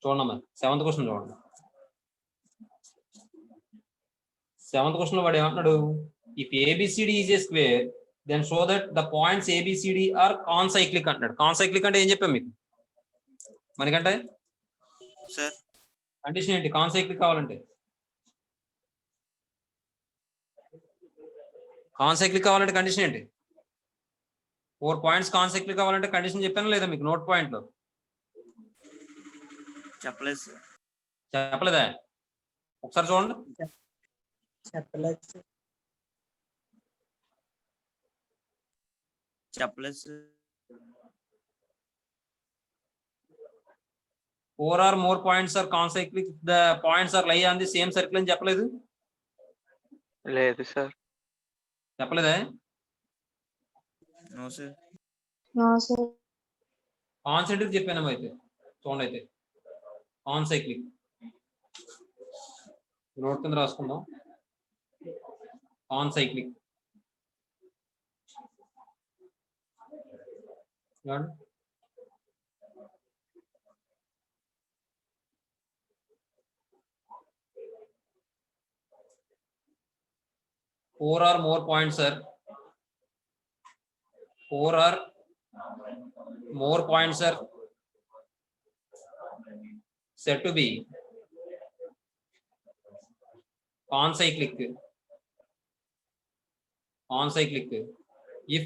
చూడమ్మా 7th question చూడండి. 7th question లో వాడు ఏమంటున్నాడు, if ABCD is a square then show that the points ABCD are concyclic అంటున్నాడు. కాన్సైక్లిక్ అంటే ఏం చెప్పాం మీకు మనకంటే సార్? కండిషన్ ఏంటి కాన్సైక్లిక్ కావాలంటే? కాన్సైక్లిక్ కావాలంటే కండిషన్ ఏంటి? 4 పాయింట్స్ కాన్సైక్లిక్ కావాలంటే కండిషన్ చెప్పాను లేదా మీకు నోట్ పాయింట్ లో? చెప్పలేదు సార్. చెప్పలేదా? ఒకసారి చూడండి. చెప్పలేదు sir. 4 or more points are concyclic, the points are lie on the same circle అని చెప్పలేదు? లేదు సార్. చెప్పలేదా? No sir. కాన్సైక్లిక్ చెప్పాను అయితే చూడండి. అయితే కాన్సైక్లిక్ నోట్ కింద రాసుకుందాం. కాన్సైక్లిక్ చూడండి. Four or more points are said to be concyclic if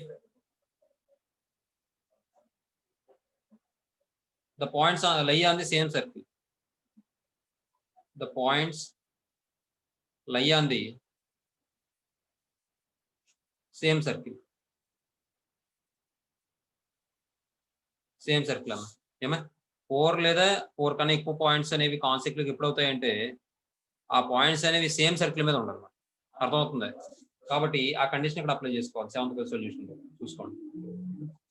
the points lie on the same circle. The points lie on the same circle అమ్మా. ఏమా 4 లేదా 4 కన్నా ఎక్కువ పాయింట్స్ అనేవి కాన్సైక్లిక్ ఎప్పుడు అవుతాయంటే ఆ పాయింట్స్ అనేవి సేమ్ సర్కిల్ మీద ఉండాలి. అర్థమవుతుంది? కాబట్టి ఆ కండిషన్ ఇక్కడ అప్లై చేసుకోవాలి 7th క్వశ్చన్ సొల్యూషన్ చూసుకోండి.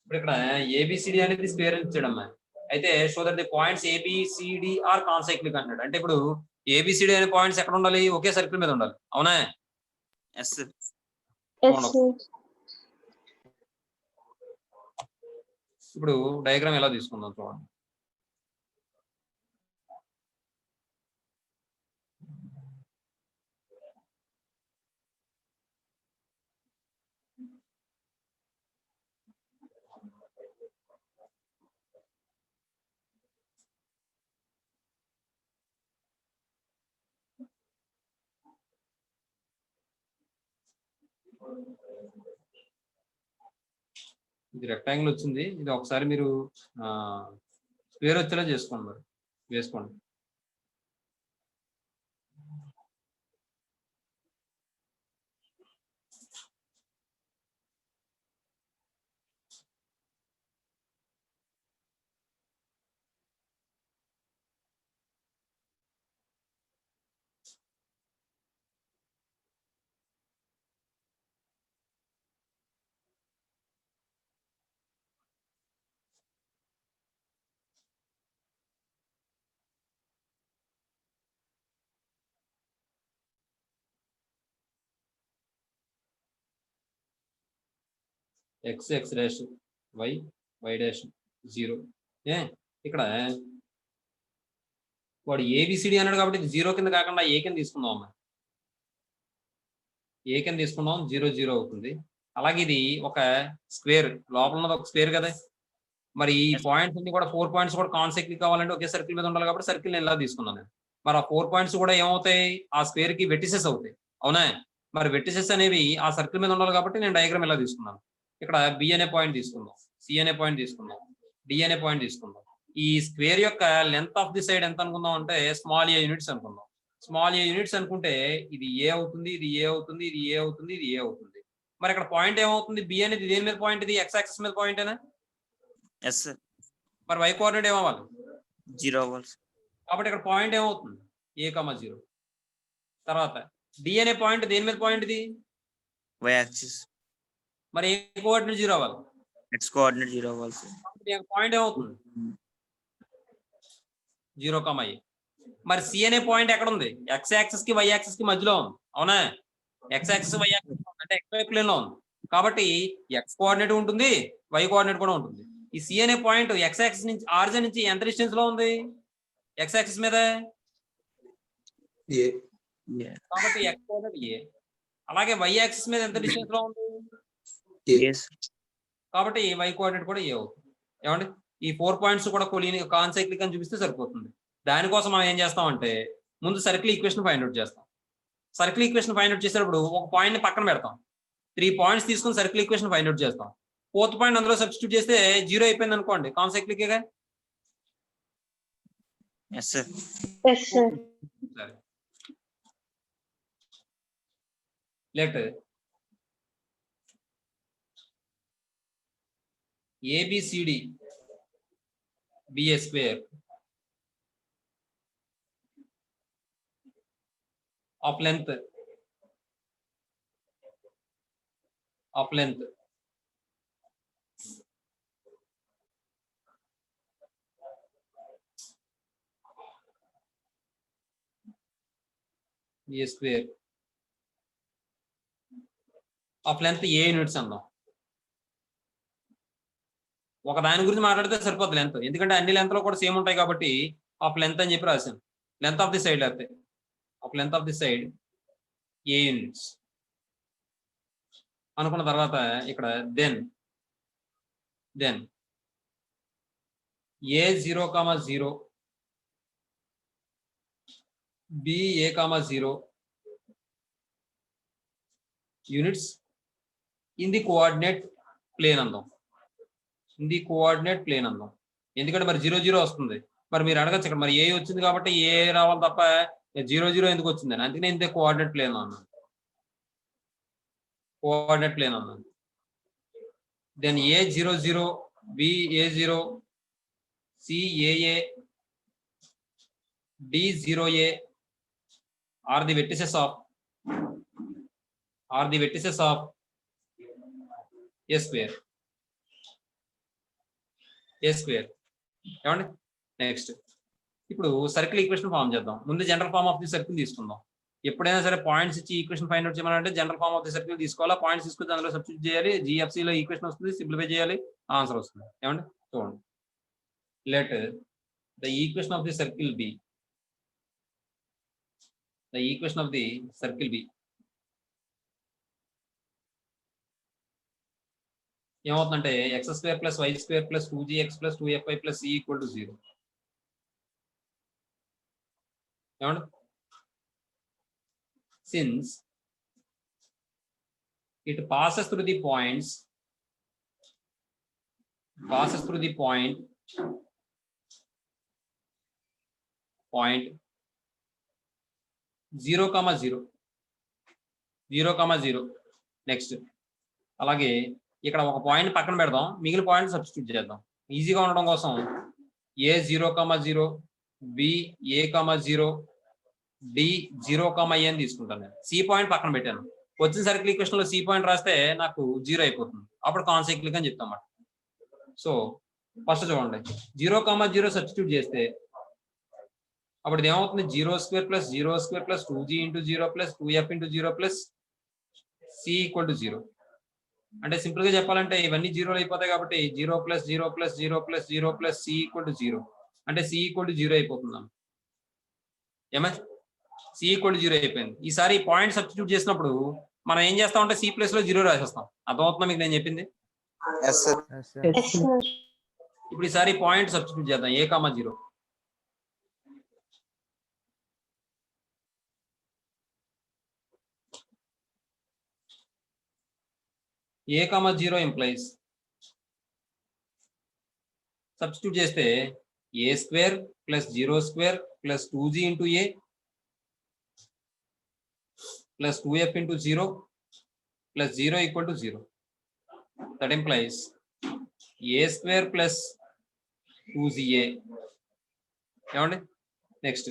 ఇప్పుడు ఇక్కడ ఏబిసిడి అనేది స్క్వేర్ ఇచ్చాడమ్మా. అయితే so that the points ABCD are concyclic అంటాడు. అంటే ఇప్పుడు ఏబిసిడి అనే పాయింట్స్ ఎక్కడ ఉండాలి? ఒకే సర్కిల్ మీద ఉండాలి. అవునా? ఎస్. ఇప్పుడు డయాగ్రామ్ ఎలా తీసుకుందాం చూడండి. ఇది రెక్టాంగిల్ వచ్చింది. ఇది ఒకసారి మీరు స్క్వేర్ వచ్చేలా చేసుకోండి. మరి వేసుకోండి. X x dash y y dash 0. ఇక్కడ వాడు ఏబిసిడి అన్నాడు కాబట్టి 0 కింద కాకుండా ఏ కింద తీసుకుందాం అమ్మా. ఏ కింద తీసుకుందాం 0 0 అవుతుంది. అలాగే ఇది ఒక స్క్వేర్, లోపల ఉన్నది ఒక స్క్వేర్ కదా. మరి ఈ పాయింట్స్ అన్ని కూడా 4 పాయింట్స్ కూడా కాన్సైక్లిక్ కావాలంటే ఒకే సర్కిల్ మీద ఉండాలి కాబట్టి సర్కిల్ నేను ఇలా తీసుకున్నాను నేను. మరి ఆ 4 పాయింట్స్ కూడా ఏమవుతాయి? ఆ స్క్వేర్ కి వెర్టిసెస్ అవుతాయి. అవునా? మరి వెర్టిసెస్ అనేవి ఆ సర్కిల్ మీద ఉండాలి కాబట్టి నేను డయాగ్రామ్ ఇలా తీసుకున్నాను. ఇక్కడ బి అనే పాయింట్ తీసుకుందాం, సి అనే పాయింట్ తీసుకుందాం, డి అనే పాయింట్ తీసుకుందాం. ఈ స్క్వేర్ యొక్క లెంత్ ఆఫ్ ది సైడ్ ఎంత అనుకుందాం అంటే స్మాల్ ఏ యూనిట్స్ అనుకుందాం. స్మాల్ ఏ యూనిట్స్ అనుకుంటే ఇది ఏ అవుతుంది, ఇది ఏ అవుతుంది, ఇది ఏ అవుతుంది, ఇది ఏ అవుతుంది. మరి ఇక్కడ పాయింట్ ఏమవుతుంది? బి అనేది దేని మీద పాయింట్? ఇది ఎక్స్ యాక్సిస్ మీద పాయింట్ ఏనా? Yes sir. మరి వై కోఆర్డినేట్ ఏమవ్వాలి? 0 అవ్వాలి. కాబట్టి ఇక్కడ పాయింట్ ఏమవుతుంది? a,0. తర్వాత డి అనే పాయింట్ దేని మీద పాయింట్? ఇది వై యాక్సిస్. మరి ఏ కోఆర్డినేట్ 0 అవ్వాలి, ఎక్స్ కోఆర్డినేట్ 0 అవ్వాలి సార్. పాయింట్ ఏమవుతుంది? 0, a. మరి సి అనే పాయింట్ ఎక్కడ ఉంది? ఎక్స్ యాక్సిస్ కి వై యాక్సిస్ కి మధ్యలో ఉంది. అవునా? ఎక్స్ యాక్సిస్ వై యాక్సిస్ అంటే ఎక్స్ వై ప్లేన్ లో ఉంది కాబట్టి ఎక్స్ కోఆర్డినేట్ ఉంటుంది, వై కోఆర్డినేట్ కూడా ఉంటుంది. ఈ సి అనే పాయింట్ ఎక్స్ యాక్సిస్ నుంచి ఆరిజిన్ నుంచి ఎంత డిస్టెన్స్ లో ఉంది? ఎక్స్ యాక్సిస్ మీద ఏ Yeah. కాబట్టి ఎక్స్ కోఆర్డినేట్ ఏ. అలాగే వై యాక్సిస్ మీద ఎంత డిస్టెన్స్ లో ఉంది Yes. కాబట్టి వై కోఆర్డినేట్ కూడా ఏ అవుతుంది. ఏమండి ఈ 4 పాయింట్స్ కూడా కాన్సైక్లిక్ అని చూపిస్తే సరిపోతుంది. దానికోసం మనం ఏం చేస్తామంటే ముందు సర్కిల్ ఈక్వేషన్ ఫైండ్ అవుట్ చేస్తాం. సర్కిల్ ఈక్వేషన్ ఫైండ్ అవుట్ చేసేటప్పుడు ఒక పాయింట్ ని పక్కన పెడతాం. 3 పాయింట్స్ తీసుకుని సర్కిల్ ఈక్వేషన్ ఫైండ్ అవుట్ చేస్తాం. 4th పాయింట్ అందులో సబ్స్టిట్యూట్ చేస్తే 0 అయిపోయింది అనుకోండి, కాన్సైక్లిక్గా. Yes, sir. Yes, sir. సరే let ABCD be a square of length a square of length a units అన్నాం. ఒక దాని గురించి మాట్లాడితే సరిపోద్ది లెంత్, ఎందుకంటే అన్ని లెంత్ లో కూడా సేమ్ ఉంటాయి కాబట్టి ఆఫ్ లెంత్ అని చెప్పి రాశాను. లెంత్ ఆఫ్ ది సైడ్ లేకపోతే of length of the side a units అనుకున్న తర్వాత ఇక్కడ then A 0,0 B a 0 units in the coordinate plane అందాం. ఎందుకంటే మరి 0,0 వస్తుంది. మరి మీరు అడగచ్చు ఇక్కడ మరి ఏ వచ్చింది కాబట్టి ఏ రావాలి తప్ప 0,0 ఎందుకు వచ్చిందని. అందుకనే ఇంతే కోఆర్డినేట్ ప్లేన్ అన్నాను. Then A 0,0 B A0 C AA D 0A are the vertices of a square. ఏమండి నెక్స్ట్ ఇప్పుడు సర్కిల్ ఈక్వేషన్ ఫామ్ చేద్దాం. ముందు general form of the circle తీసుకుందాం. ఎప్పుడైనా సరే పాయింట్స్ ఇచ్చి ఈక్వేషన్ ఫైండ్ అవుట్ చేయమని అంటే general form of the circle తీసుకోవాలా, పాయింట్స్ తీసుకొచ్చి అందులో సబ్స్టిట్యూట్ చేయాలి, GFC లో ఈక్వేషన్ వస్తుంది, సింప్లిఫై చేయాలి, ఆన్సర్ వస్తుంది. ఏమండి చూడండి, let the equation of the circle be ఏమవుతుందంటే x² + y² + 2gx + 2fy + c = 0. ఏమండి since it passes through the point 0,0 next అలాగే ఇక్కడ ఒక పాయింట్ పక్కన పెడదాం, మిగిలిన పాయింట్ సబ్స్టిట్యూట్ చేద్దాం ఈజీగా ఉండడం కోసం. ఏ 0,0 బి A,0 D 0,a అని తీసుకుంటాను. నేను సి పాయింట్ పక్కన పెట్టాను. వచ్చిన సర్కిల్ ఈక్వేషన్ లో సి పాయింట్ రాస్తే నాకు 0 అయిపోతుంది. అప్పుడు కాన్సైక్లిక్ అని చెప్తాం అన్నమాట. సో ఫస్ట్ చూడండి, 0,0 సబ్స్టిట్యూట్ చేస్తే అప్పుడు ఇది ఏమవుతుంది, 0² + 0² + 2g × 0 + 2f × 0 + c = 0. అంటే సింపుల్ గా చెప్పాలంటే ఇవన్నీ 0 అయిపోతాయి కాబట్టి 0 + 0 + 0 + 0 + c = 0. అంటే c = 0 అయిపోతున్నాను. ఏమై c = 0 అయిపోయింది. ఈసారి పాయింట్ సబ్స్టిట్యూట్ చేసినప్పుడు మనం ఏం చేస్తామంటే c ప్లేస్ లో 0 రాసేస్తాం. అర్థమవుతుందా మీకు నేను చెప్పింది? yes sir Yes, sir. ఇప్పుడు ఈసారి పాయింట్ సబ్స్టిట్యూట్ చేద్దాం. A,0 A,0 implies సబ్స్టిట్యూట్ చేస్తే a² + 0² + 2g × a + 2f × 0 + 0 = 0. That implies a² + 2ga. ఏమండి నెక్స్ట్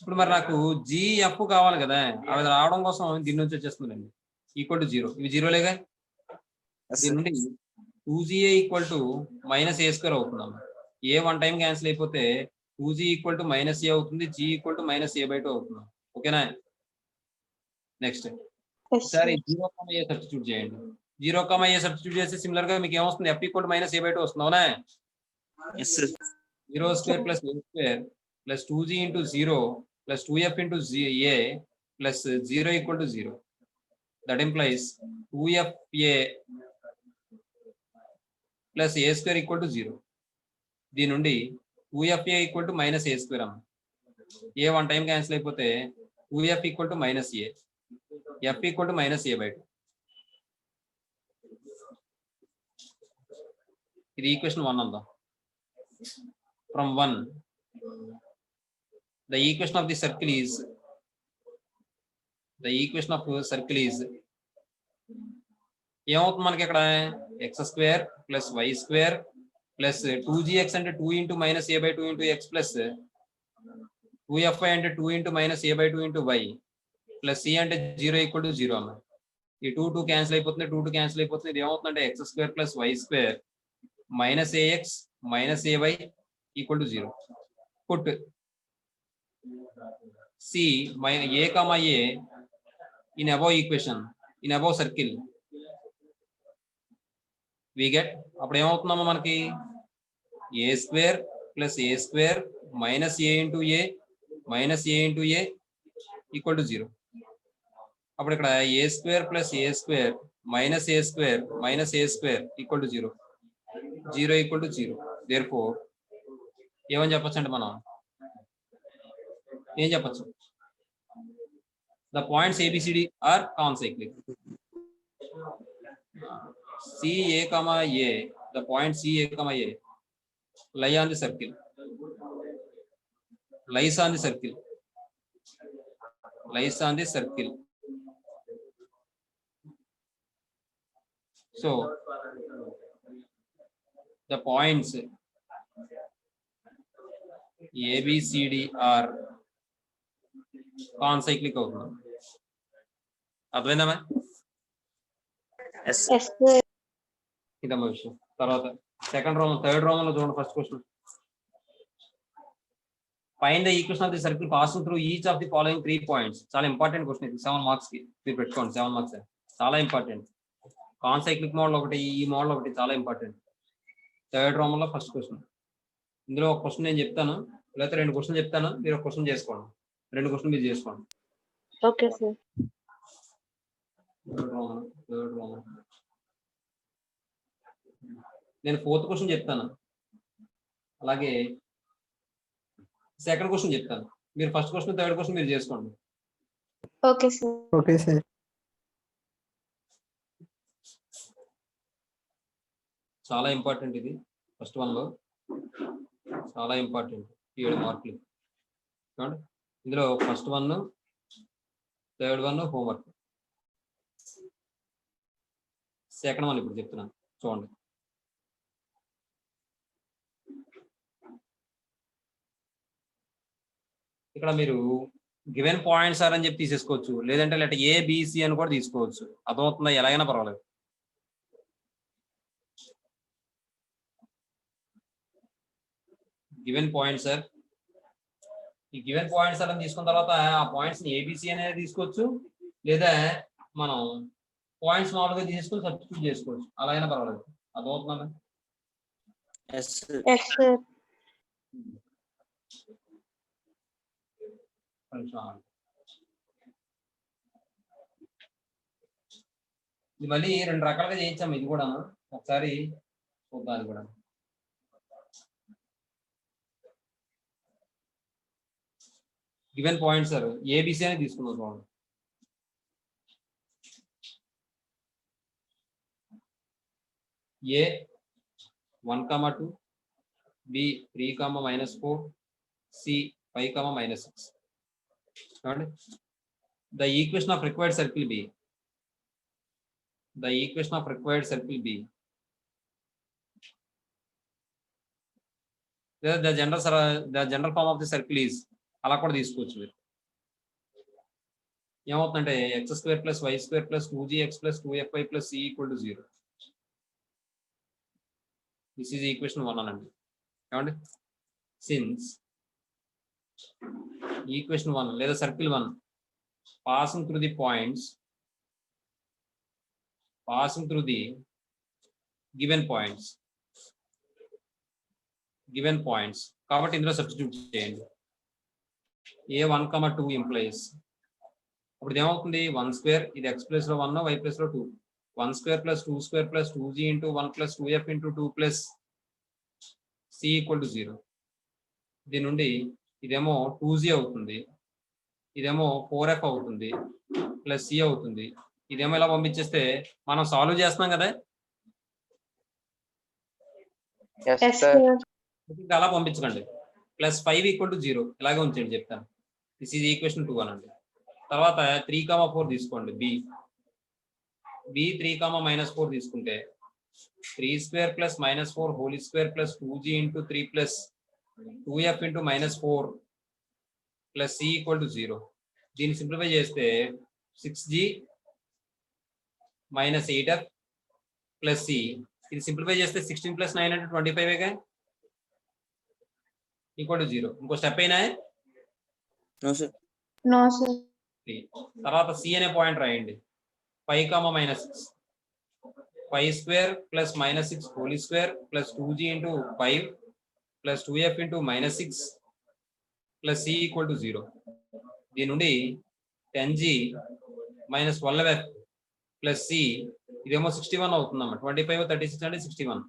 ఇప్పుడు మరి నాకు GF కావాలి కదా, అవి రావడం కోసం దీని నుంచి వచ్చేస్తుందండి =0. ఇవి 0లేగా. yes దీని sir నుండి 2ga = -a² అవుతుందమ్మ. a 1 time cancel అయిపోతే 2g = -a అవుతుంది, g = -a/2 అవుతుంది. ఓకేనా? నెక్స్ట్ Yes, సరే sir. 0,a సబ్స్టిట్యూట్ చేయండి. 0,a సబ్స్టిట్యూట్ చేస్తే సిమిలర్ గా మీకు ఏమొస్తుంది, f = -a/2 వస్తుంది. అవునా? Yes, sir. 0² + a² plus 2g into 0 plus 2f into a plus 0 equal to 0. That implies 2fa plus a square equal to 0. దీని నుండి 2fa equal to minus a square అమ్మ. a one time cancel అయిపోతే 2f equal to minus a, f equal to minus a by 2. ఇది equation 1 అందా. From 1 the equation of the circle is ఏమవుతుంది మనకి ఇక్కడ x square plus y square plus 2gx అంటే 2 into minus a by 2 into x plus 2fy అంటే 2 into minus a by 2 into y plus c అంటే 0 equal to 0 అన్న. ఈ 2 cancel అయిపోతుంది, 2 cancel అయిపోతుంది. ఇది ఏమవుతుందంటే x square plus y square minus a x minus a y equal to 0. Put C a comma a in above equation, in above circle, we get అప్పుడు ఏమవుతుందమ్మా మనకి a square plus a square minus a into a minus a into a equal to 0. అప్పుడు ఇక్కడ a square plus a square minus a square minus a square equal to 0. 0 equal to 0. Therefore ఏమని చెప్పొచ్చు అంటే మనం ఏం చెప్పచ్చు? The points ABCD are concyclic. CA comma A, the point CA comma A lie on the circle, lies on the circle, lies on the circle. So the points ABCD are concyclic అవుతుంది. అర్థమైందా? Yes. Yes, sir. ఇదమ్మా విషయం. తర్వాత second Roman third Roman లో చూడండి. First question, find the equation of the circle passing through each of the following 3 points. చాలా important question ఇది. 7 marks కి మీరు పెట్టుకోండి. 7 మార్క్స్ చాలా ఇంపార్టెంట్. కాన్సైక్లిక్ మోడల్ ఒకటి, ఈ మోడల్ ఒకటి చాలా ఇంపార్టెంట్. థర్డ్ రోమన్ లో ఫస్ట్ క్వశ్చన్. ఇందులో ఒక క్వశ్చన్ నేను చెప్తాను, లేకపోతే 2 క్వశ్చన్ చెప్తాను, మీరు ఒక క్వశ్చన్ చేసుకోండి. 2 క్వశ్చన్ మీరు చేసుకోండి. Okay, sir. థర్డ్ రోమన్ నేను 4th క్వశ్చన్ చెప్తాను, అలాగే సెకండ్ క్వశ్చన్ చెప్తాను. మీరు ఫస్ట్ క్వశ్చన్ థర్డ్ క్వశ్చన్ మీరు చేసుకోండి. Okay, sir. Okay, sir. చాలా ఇంపార్టెంట్ ఇది. ఫస్ట్ వన్ లో చాలా ఇంపార్టెంట్. 7 మార్కులు చూడండి. ఇందులో first one third one homework, second one ఇప్పుడు చెప్తున్నాను చూడండి. ఇక్కడ మీరు గివెన్ పాయింట్స్ ఆర్ అని చెప్పి తీసేసుకోవచ్చు, లేదంటే లేట ఏబిసి అని కూడా తీసుకోవచ్చు. అర్థమవుతుందా? ఎలాగైనా పర్వాలేదు. గివెన్ పాయింట్స్ ఆర్, ఈ గివెన్ పాయింట్స్ అని తీసుకున్న తర్వాత ఆ పాయింట్స్ ని ఏబిసి అనేది తీసుకోవచ్చు, లేదా మనం పాయింట్స్ మామూలుగా తీసుకొని సబ్స్టిట్యూట్ చేసుకోవచ్చు. అలా అయినా పర్వాలేదు. అర్థమవుతుందా? Yes, sir. Yes, sir. ఇది మళ్ళీ 2 రకాలుగా చేయించాము. ఇది కూడా ఒకసారి చూద్దాం. అది కూడా గివెన్ పాయింట్స్ సార్ ఏబిసి అని తీసుకున్నాం చూడండి. ఏ 1,2, బి 3,-4, సి 5,-6. చూడండి. The equation of required circle B. The equation of required circle B. The general form of the circle is అలా కూడా తీసుకోవచ్చు మీరు. ఏమవుతుందంటే x² + y² + 2gx + 2fy + c = 0. This is equation 1 అనండి. ఏమండి? Since equation 1 లేదా circle 1 passing through the points, passing through the given points కాబట్టి ఇందులో సబ్స్టిట్యూట్ చేయండి. a1, 2 implies అప్పుడు ఇది ఏమవుతుంది 1 స్క్వేర్ ఇది x ప్లేస్ లో 1 y ప్లేస్ లో 2 1 square plus 2 square plus 2g into 1 plus 2f into 2 plus c equal to 0. దీని నుండి ఇదేమో 2g అవుతుంది, ఇదేమో 4f అవుతుంది ప్లస్ c అవుతుంది. ఇదేమో ఇలా పంపించేస్తే మనం సాల్వ్ చేస్తున్నాం కదా, Yes, Yes, sir. sir. ఇంకా అలా పంపించకండి. ప్లస్ 5 ఈక్వల్ టు 0 ఇలాగే ఉంచండి చెప్తాను. దిస్ ఈజ్ ఈక్వేషన్ 2 అనండి. తర్వాత 3, 4 తీసుకోండి. బి 3, -4 తీసుకుంటే 3 square plus -4 whole square plus 2g into 3 plus 2f into -4 plus c equal to 0. దీన్ని సింప్లిఫై చేస్తే 6g minus 8f plus c. ఇది సింప్లిఫై చేస్తే 16 ప్లస్ 9 అంటే 25 ఈక్వల్ టు 0. ఇంకో స్టెప్ అయినా No, sir. No, sir. తర్వాత సి అనే పాయింట్ రాయండి. 5, -6 5 square plus -6 whole square plus 2g into 5 plus 2f into -6 plus c equal to 0. దీని నుండి 10g minus 12f plus c ఇదేమో 61 అవుతుందన్నమాట. 25 36 అంటే 61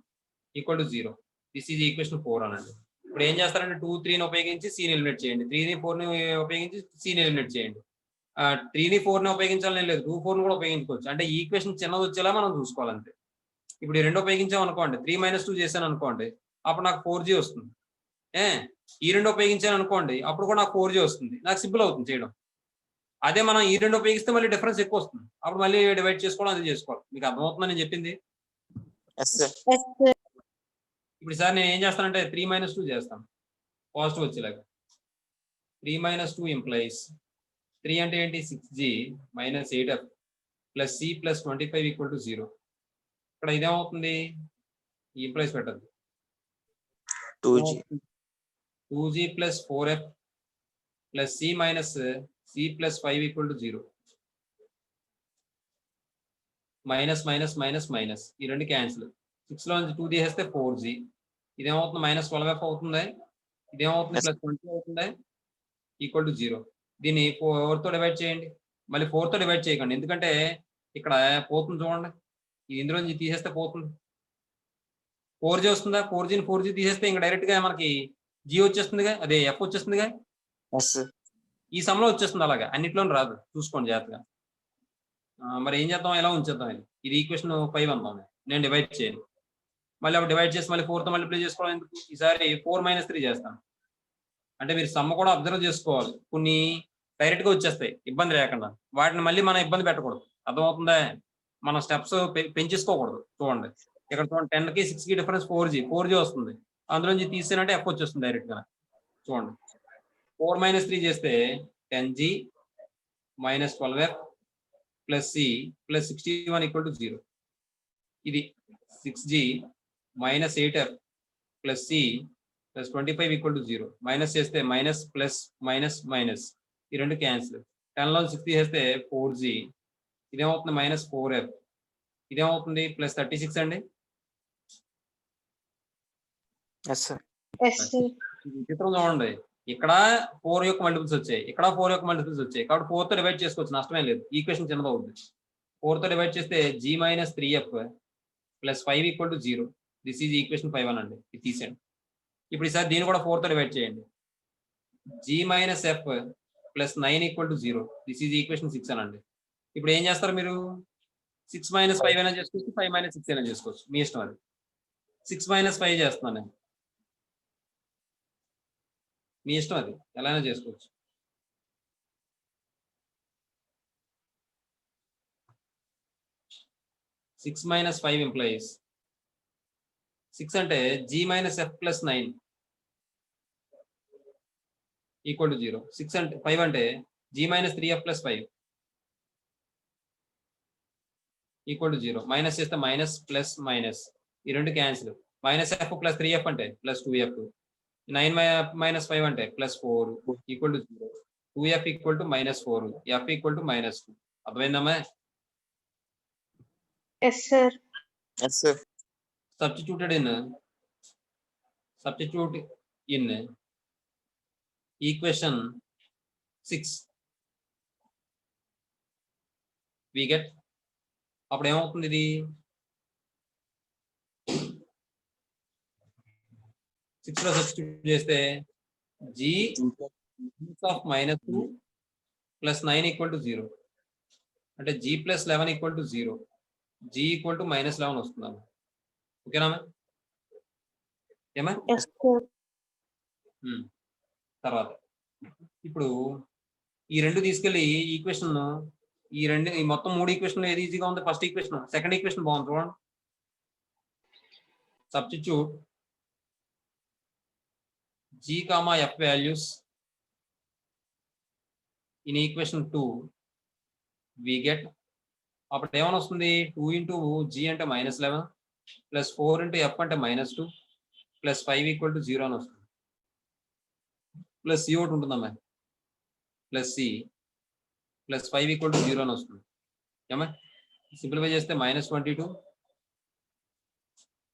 equal to 0. This is equation 4 అనండి. ఇప్పుడు ఏం చేస్తారంటే 2, 3ని ఉపయోగించి సిని ఎలిమినేట్ చేయండి, 3ని 4ని ఉపయోగించి సిని ఎలిమినేట్ చేయండి. 3ని 4ని ఉపయోగించాలని లేదు, 2, 4ని కూడా ఉపయోగించుకోవచ్చు. అంటే ఈక్వేషన్ చిన్నది వచ్చేలా మనం చూసుకోవాలంతే. ఇప్పుడు ఈ రెండు ఉపయోగించాం అనుకోండి, 3 - 2 చేశాను అనుకోండి, అప్పుడు నాకు 4g వస్తుంది. ఈ రెండు ఉపయోగించాను అనుకోండి, అప్పుడు కూడా నాకు 4g వస్తుంది. నాకు సింపుల్ అవుతుంది చేయడం. అదే మనం ఈ రెండు ఉపయోగిస్తే మళ్ళీ డిఫరెన్స్ ఎక్కువ వస్తుంది. అప్పుడు మళ్ళీ డివైడ్ చేసుకోవడం అది చేసుకోవాలి. మీకు అర్థమవుతుందని నేను చెప్పింది. Yes, sir. Yes, sir. ఇప్పుడు సార్ నేను ఏం చేస్తానంటే 3 - 2 చేస్తాను పాజిటివ్ వచ్చేలాగా. 3 - 2 ఇంప్లైస్ 3 అంటే ఏంటి 6g minus 8f plus c plus 25 equal to 0. ఇక్కడ ఇదేమవుతుంది, ఈ ఇంప్లైస్ పెట్టదు. 2G. 2g plus 4f plus c minus c plus 5 equal to 0. Minus minus minus minus ఈ రెండు క్యాన్సిల్. 6లో నుంచి 2 తీసేస్తే 4g. ఇదేమవుతుంది -12f అవుతుంది, ఇదేమవుతుంది ప్లస్ 20 అవుతుంది ఈక్వల్ టు 0. దీన్ని 4తో డివైడ్ చేయండి. మళ్ళీ 4తో డివైడ్ చేయకండి, ఎందుకంటే ఇక్కడ పోతుంది చూడండి, ఇందులో నుంచి తీసేస్తే పోతుంది. 4g వస్తుందా, 4gని 4g తీసేస్తే ఇంకా డైరెక్ట్ గా మనకి g వచ్చేస్తుందిగా, అదే f వచ్చేస్తుందిగా. Yes, sir. ఈ సమ్లో వచ్చేస్తుంది, అలాగా అన్నిట్లోనూ రాదు, చూసుకోండి జాగ్రత్తగా. మరి ఏం చేద్దాం, ఎలా ఉంచేద్దాం, ఇది ఈక్వేషన్ 5 అందాం. నేను డివైడ్ చేయను, మళ్ళీ అప్పుడు డివైడ్ చేసి మళ్ళీ 4తో మల్టిప్లై చేసుకోవడం ఎందుకు. ఈసారి 4 - 3 చేస్తాను. అంటే మీరు సమ్మ కూడా అబ్జర్వ్ చేసుకోవాలి, కొన్ని డైరెక్ట్ గా వచ్చేస్తాయి ఇబ్బంది లేకుండా, వాటిని మళ్ళీ మనం ఇబ్బంది పెట్టకూడదు. అర్థమవుతుందా, మన స్టెప్స్ పెంచేసుకోకూడదు. చూడండి ఇక్కడ చూడండి, 10కి 6కి డిఫరెన్స్ 4g వస్తుంది, అందులో నుంచి తీసేనంటే f వచ్చేస్తుంది డైరెక్ట్ గా. చూడండి 4 - 3 చేస్తే 10g minus 12f plus c plus 61 equal to 0. ఇది 6g minus 8f plus c plus 25 equal to 0. Minus చేస్తే మైనస్ ప్లస్ మైనస్ మైనస్ ఈ రెండు క్యాన్సిల్. 10లో 6 తీసేస్తే 4g, ఇదేమవుతుంది -4f, ఇదేమవుతుంది ప్లస్ 36 అండి. Yes, sir. Yes, sir. చిత్రం చూడండి, ఇక్కడ 4 యొక్క మల్టిపుల్స్ వచ్చాయి, ఇక్కడ 4 యొక్క మల్టిపుల్స్ వచ్చాయి, కాబట్టి 4తో డివైడ్ చేసుకోవచ్చు, నష్టమే లేదు. ఈక్వేషన్ చిన్నది అవుతుంది. 4తో డివైడ్ చేస్తే g - 3f plus 5 equal to 0. This is equation 5 అనండి, ఇది తీసేయండి. ఇప్పుడు ఈసారి దీన్ని కూడా 4తో డివైడ్ చేయండి. g - f plus 9 equal to 0. This is equation 6 అనండి. ఇప్పుడు ఏం చేస్తారు మీరు, 6 - 5 అయినా చేసుకోవచ్చు, 5 - 6 అయినా చేసుకోవచ్చు, మీ ఇష్టం అది. 6 - 5 చేస్తున్నాను నేను, మీ ఇష్టం అది, ఎలా అయినా చేసుకోవచ్చు. సిక్స్ మైనస్ 5 ఇంప్లైస్ 6 అంటే g - f plus 9 equal to 0. 6 అంటే 5 అంటే g - 3f plus 5 equal to 0. Minus చేస్తే మైనస్ ప్లస్ మైనస్ ఈ రెండు క్యాన్సిల్. -f ప్లస్ 3f అంటే ప్లస్ 2f. 9 - 5 అంటే plus 4 equal to 0. 2f equal to -4, f equal to -2. అర్థమైందమ్మా? Yes, sir. Yes, sir. Substitute in equation 6 we get అప్పుడు ఏమవుతుంది ఇది 6 లో సబ్స్టిట్యూట్ చేస్తే g of -2 plus 9 equal to 0 అంటే g plus 11 equal to 0 g equal to -11 వస్తుంది అన్న ఓకేనా ఏమా Yes, sir. తర్వాత ఇప్పుడు ఈ రెండు తీసుకెళ్ళి ఈక్వేషన్ ఈ మొత్తం 3 ఈక్వేషన్ ఏది ఈజీగా ఉంది ఫస్ట్ ఈక్వేషన్ సెకండ్ ఈక్వేషన్ బాగుంది చూడండి substitute g comma f values in equation 2 we get అప్పుడు ఏమని వస్తుంది 2 into g అంటే -11 ప్లస్ 4 into f అంటే -2 ప్లస్ 5 ఈక్వల్ టు 0 అని వస్తుంది ప్లస్ సి ఒకటి ఉంటుందమ్మా plus C plus 5 equal to 0 అని వస్తుంది ఏమా సింప్లిఫై చేస్తే -22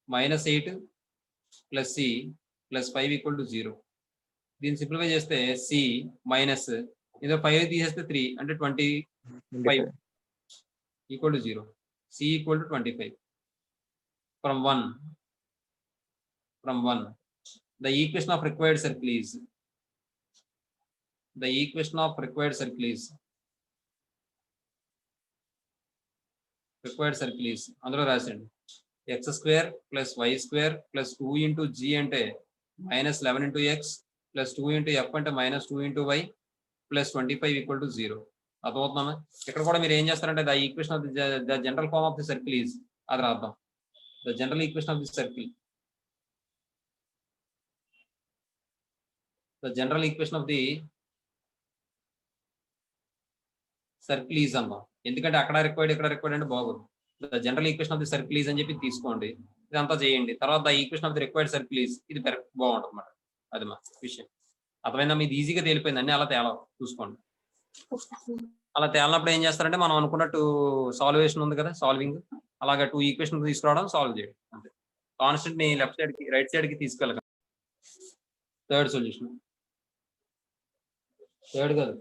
-8 plus C plus 5 equal to 0 దీన్ని సింప్లిఫై చేస్తే సి మైనస్ ఇదో 5 తీసేస్తే 3 అంటే 25 equal to 0 c equal to 25 from 1 the equation of required circle is అందులో రాసండి x² + y² + 2 into g అంటే -11 into x + 2 into f అంటే -2 into y + 25 ఈక్వల్ టు 0 అర్థమవుతుందా ఇక్కడ కూడా మీరు ఏం చేస్తారంటే the equation of the general form of the circle is అది రాద్దాం the general equation of the circle the general equation of the circle is అమ్మా ఎందుకంటే అక్కడ రిక్వైర్డ్ ఇక్కడ రిక్వైర్డ్ అంటే బాగోదు the general equation of the circle is అని చెప్పి తీసుకోండి ఇదంతా చేయండి తర్వాత the equation of the required circle is ఇది బాగుంటుంది అన్నమాట అది మా విషయం అర్థమైందా మీది ఈజీగా తేలిపోయింది అన్ని అలా తేలా చూసుకోండి అలా తేలినప్పుడు ఏం చేస్తారంటే మనం అనుకున్నట్టు సాల్వేషన్ ఉంది కదా సాల్వింగ్ అలాగా 2 ఈక్వేషన్ తీసుకురావడం సాల్వ్ చేయడం అంతే కాన్స్టెంట్ ని లెఫ్ట్ సైడ్ కి రైట్ సైడ్ కి తీసుకెళ్ళగలం థర్డ్ సొల్యూషన్ థర్డ్ కాదు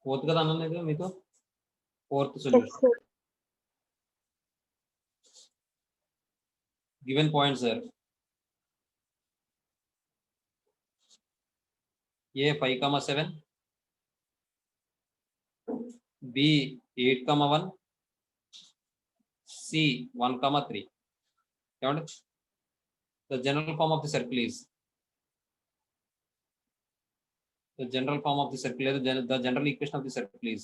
ఫోర్త్ కదా అన్నది మీకు fourth Yes, solution sir. Given points sir A 5,7 B 8,1 C 1,3 ఏమండి the general form of the circle is the general form of the circle the general equation of the circle is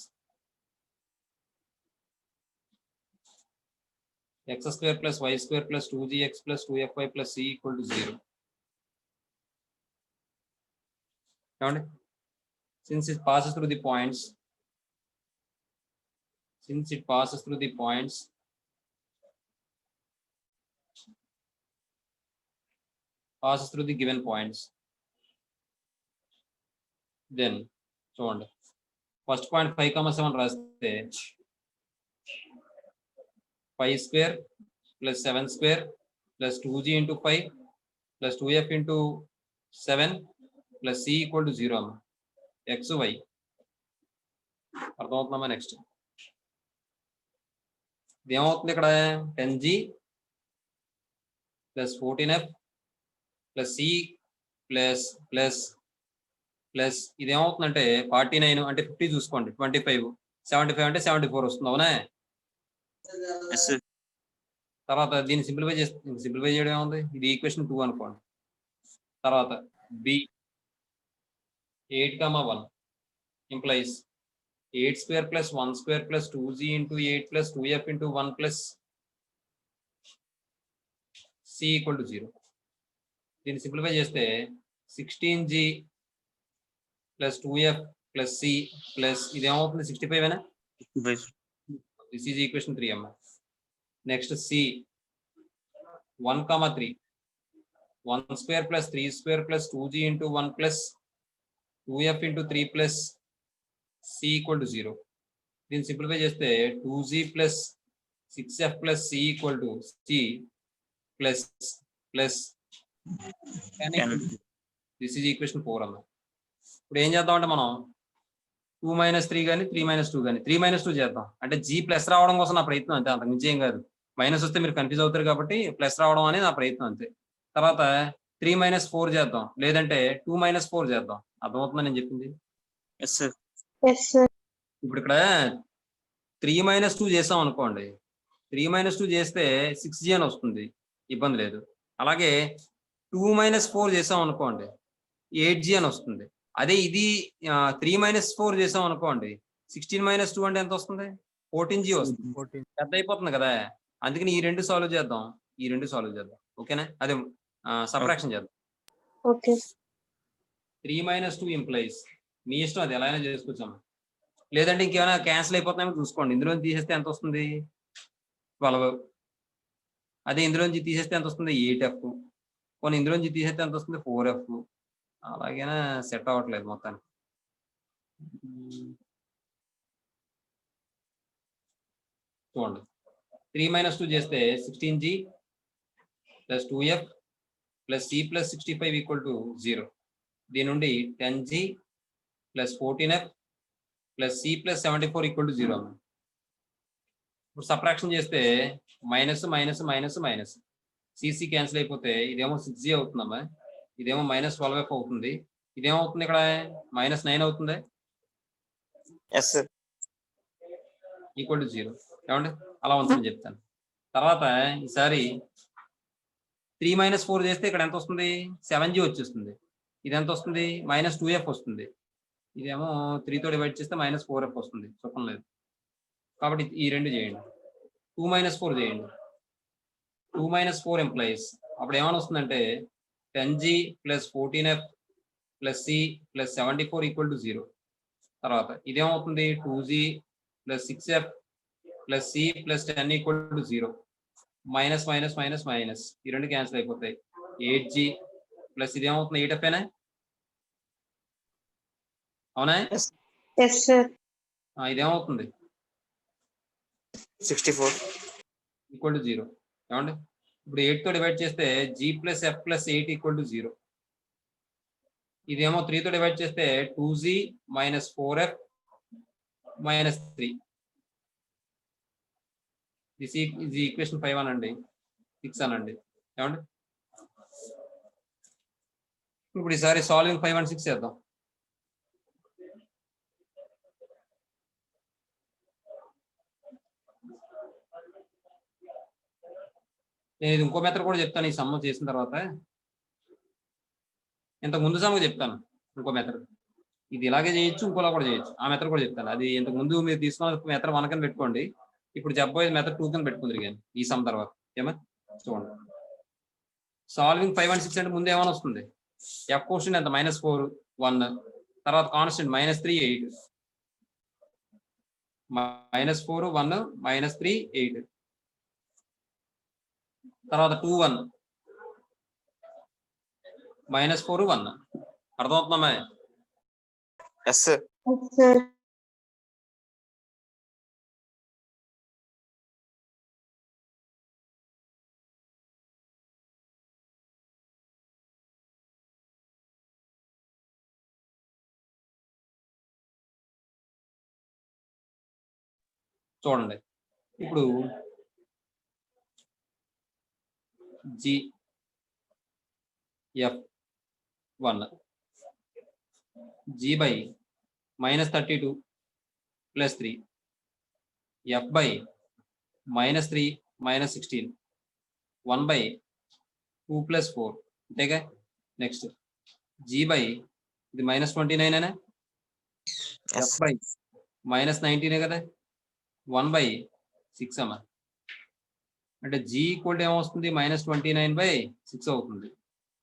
x² + y² + 2gx + 2fy + c equal to 0 since it passes through the points passes through the given points then చూడండి first point 5,7 రాస్తే 5² + 7² + 2g into 5 + 2f into 7 + c equal to 0 అమ్మా x y అర్థమవుతుందమ్మా next ఇది ఏమవుతుంది ఇక్కడ 10g + 14f + c plus ఇది ఏమవుతుందంటే 49 అంటే 50 చూసుకోండి 25 75 అంటే 74 వస్తుంది అవునా తర్వాత దీన్ని సింప్లిఫై చేయడం ఏముంది ఇది ఈక్వేషన్ 2 అనుకోండి తర్వాత B 8,1 implies 8² + 1² + 2g into 8 + 2f into 1 plus c equal to 0 దీన్ని సింప్లిఫై చేస్తే 16g + 2f + c ప్లస్ ఇది ఏమవుతుంది 65 ఏనా దిస్ ఈజ్ ఈక్వేషన్ 3 అమ్మా next C 1,3 1² + 3² + 2g into 1 plus 2f into 3 plus c equal to 0 దీన్ని సింప్లిఫై చేస్తే 2g + 6f + c equal to c plus 10 this is equation 4 అమ్మా ఇప్పుడు ఏం చేద్దామంటే మనం 2 - 3 కానీ 3 - 2 కానీ 3 - 2 చేద్దాం. అంటే జీ ప్లస్ రావడం కోసం నా ప్రయత్నం అంతే, అంతకు మించి ఏం కాదు. మైనస్ వస్తే మీరు కన్ఫ్యూజ్ అవుతారు కాబట్టి ప్లస్ రావడం అనేది నా ప్రయత్నం అంతే. తర్వాత 3 - 4 చేద్దాం, లేదంటే 2 - 4 చేద్దాం. అర్థమవుతుందని నేను చెప్పింది. Yes sir. Yes, sir. ఇప్పుడు ఇక్కడ 3 - 2 చేసాం అనుకోండి, 3 - 2 చేస్తే 6G అని వస్తుంది, ఇబ్బంది లేదు. అలాగే 2 - 4 చేసాం అనుకోండి 8G అని వస్తుంది. అదే ఇది 3 - 4 చేసాం అనుకోండి 16 - 2 అంటే ఎంత వస్తుంది? 14G వస్తుంది. పెద్ద అయిపోతుంది కదా, అందుకని ఈ రెండు సాల్వ్ చేద్దాం, ఈ రెండు సాల్వ్ చేద్దాం. ఓకేనా? అదే సబ్ట్రాక్షన్ చేద్దాం. Okay. 3 - 2 ఇంప్లైస్ మీ ఇష్టం, అది ఎలా అయినా చేసుకొచ్చాము. లేదంటే ఇంకేమైనా క్యాన్సిల్ అయిపోతున్నాయో చూసుకోండి. ఇందులో తీసేస్తే ఎంత వస్తుంది? 12. అదే ఇందులోంచి తీసేస్తే ఎంత వస్తుంది? 8F. కొన్ని ఇందులోంచి తీసేస్తే ఎంత వస్తుంది? 4F. అలాగైనా సెట్ అవ్వట్లేదు మొత్తానికి. చూడండి, 3 - 2 చేస్తే 16G + 2F + C + 65 = 0. దీని నుండి 10G + 14F + C + 74 = 0. ఇప్పుడు సబ్ట్రాక్షన్ చేస్తే minus minus minus minus, CC cancel అయిపోతే ఇదేమో 6G అవుతుందమ్మా, ఇదేమో -12F అవుతుంది, ఇదేమవుతుంది ఇక్కడ -9 అవుతుంది, ఎస్ సార్. = 0. ఏమండి? అలా ఉంచని చెప్తాను. తర్వాత ఈసారి 3 - 4 చేస్తే ఇక్కడ ఎంత వస్తుంది? 7G వచ్చేస్తుంది. ఇది ఎంత వస్తుంది? -2F వస్తుంది. ఇదేమో 3తో డివైడ్ చేస్తే -4F వస్తుంది, సుఖం లేదు. కాబట్టి ఈ రెండు చేయండి. 2 - 4 చేయండి. 2 - 4 ఎంప్లాయీస్ అప్పుడు ఏమైనా వస్తుందంటే 10G + 14F + C + 74 = 0. తర్వాత ఇదేమవుతుంది? 2G + 6F + C + 10 = 0. Minus minus minus minus, ఈ రెండు క్యాన్సిల్ అయిపోతాయి. 8G plus ఇదేమవుతుంది? 8F ఏనా? అవునా? Yes, sir. ఇదేమవుతుంది? 64 = 0. ఏమండి? ఇప్పుడు 8తో డివైడ్ చేస్తే G + F + 8 = 0. ఇదేమో 3తో డివైడ్ చేస్తే 2G - 4F - 3. This is equation 5 అనండి, 6 అనండి. ఏమండి? ఇప్పుడు ఈసారి సాల్వింగ్ 5 and 6 చేద్దాం. నేను ఇది ఇంకో మెథడ్ కూడా చెప్తాను ఈ సమ్ చేసిన తర్వాత. ఇంతకు ముందు సమ్ చెప్తాను ఇంకో మెథడ్. ఇది ఇలాగే చేయొచ్చు, ఇంకోలా కూడా చేయొచ్చు. ఆ మెథడ్ కూడా చెప్తాను. అది ఇంతకు ముందు మీరు తీసుకున్న మెథడ్ 1 కింద పెట్టుకోండి, ఇప్పుడు చెప్పబోయే మెథడ్ 2 కింద పెట్టుకుందరు కానీ ఈ సమ్ తర్వాత. ఏమా? చూడండి, సాల్వింగ్ 5 and 6 అంటే ముందు ఏమైనా వస్తుంది? ఎఫ్ క్వశ్చన్ ఎంత? -4 1, తర్వాత కాన్స్టెంట్ -3 8, -4 1 -3 8, తర్వాత 2 1 -4 1. అర్థమవుతుందమ్మా? Yes sir. Yes, sir. చూడండి, ఇప్పుడు G F 1 G by -32 + 3 F by -3 -16 1 by 2 + 4. అంతేగా? నెక్స్ట్ G by ఇది -29 అనే, F by -19 కదా, 1 by 6 అమ్మా. అంటే G = ఏమొస్తుంది? -29/6 అవుతుంది.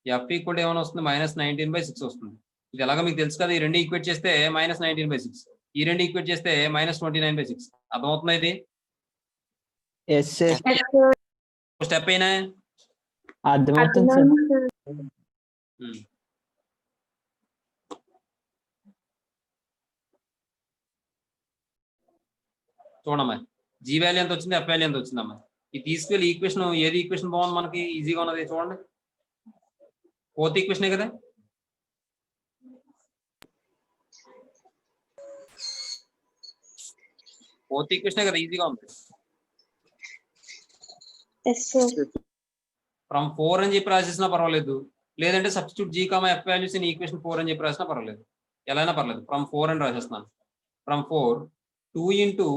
F = ఏమైనా వస్తుంది? -19/6 వస్తుంది. ఇది ఎలాగో మీకు తెలుసు కదా, ఈ రెండు ఈక్వేట్ చేస్తే -19/6, ఈ రెండు ఈక్వేట్ చేస్తే -29/6. అర్థమవుతుందా? ఇది yes sir, Yes, sir. Step అయినా అర్థమవుతుంది సార్. Adnan, sir. చూడమ్మా, G వాల్యూ ఎంత వచ్చింది, F వాల్యూ ఎంత వచ్చిందమ్మా. ఇది తీసుకెళ్ళి ఈక్వేషన్, ఏది ఈక్వేషన్ బాగుంది మనకి, ఈజీగా ఉన్నది చూడండి. 4th ఈక్వేషనే కదా. ఫోర్త్ ఈక్వేషన్ కదా ఈజీగా ఉంది. Yes sir. ఫ్రమ్ 4 అని చెప్పి రాసేసినా పర్వాలేదు, లేదంటే substitute g comma f values in equation 4 అని చెప్పి రాసినా పర్వాలేదు, ఎలా అయినా పర్లేదు. ఫ్రమ్ 4 అని రాసేస్తున్నాను. From 4 2 into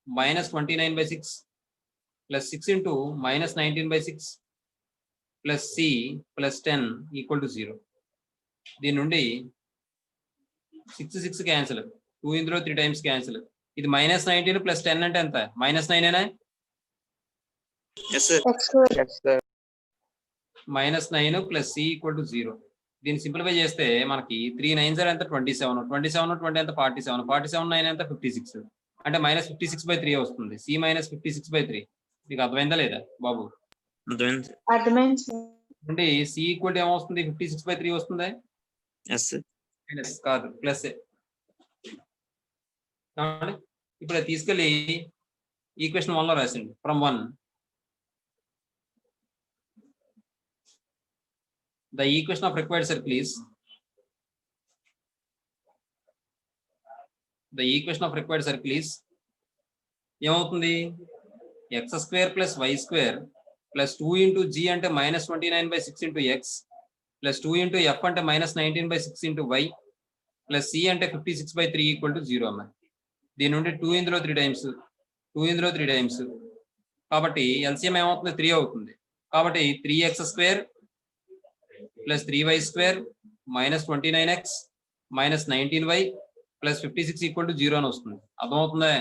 -29/6 plus 6 into -19/6 plus C plus 10 equal to 0. దీని నుండి 6 క్యాన్సిల్, 2 ఇందులో 3 టైమ్స్ క్యాన్సిల్. ఇది -19 ప్లస్ 10 అంటే ఎంత? -9 yes sir. Yes sir. Yes sir. -9 plus c equal to 0. దీన్ని సింప్లిఫై చేస్తే మనకి 3 9s ఎంత? 27. 20 ఎంత? 47. 47 9 ఎంత? 56. అంటే -56/3 వస్తుంది. సి -56/3. మీకు అర్థమైందా లేదా బాబు? అర్థమైంది. అర్థమైంది సార్. అంటే సి ఈక్వల్ టు ఏమొస్తుంది? 56/3 వస్తుంది. Yes sir. మైనస్ కాదు, ప్లస్. ఇప్పుడు అది తీసుకెళ్ళి ఈక్వేషన్ 1 లో రాసింది. From 1 the equation of required circle is ఏమవుతుంది? x² + y² plus 2 into G అంటే -29/6 into x plus 2 into F అంటే -19/6 ఇంటూ వై ప్లస్ సి అంటే 56/3 ఈక్వల్ టు 0 అమ్మ. దీని నుండి 2 ఇందులో 3 టైమ్స్, 2 ఇందులో 3 టైమ్స్, కాబట్టి ఎల్సిఎం ఏమవుతుంది? 3 అవుతుంది. కాబట్టి 3x² plus 3y² -29x -19y plus 56 equal to 0 అని వస్తుంది. అర్థమవుతుందా?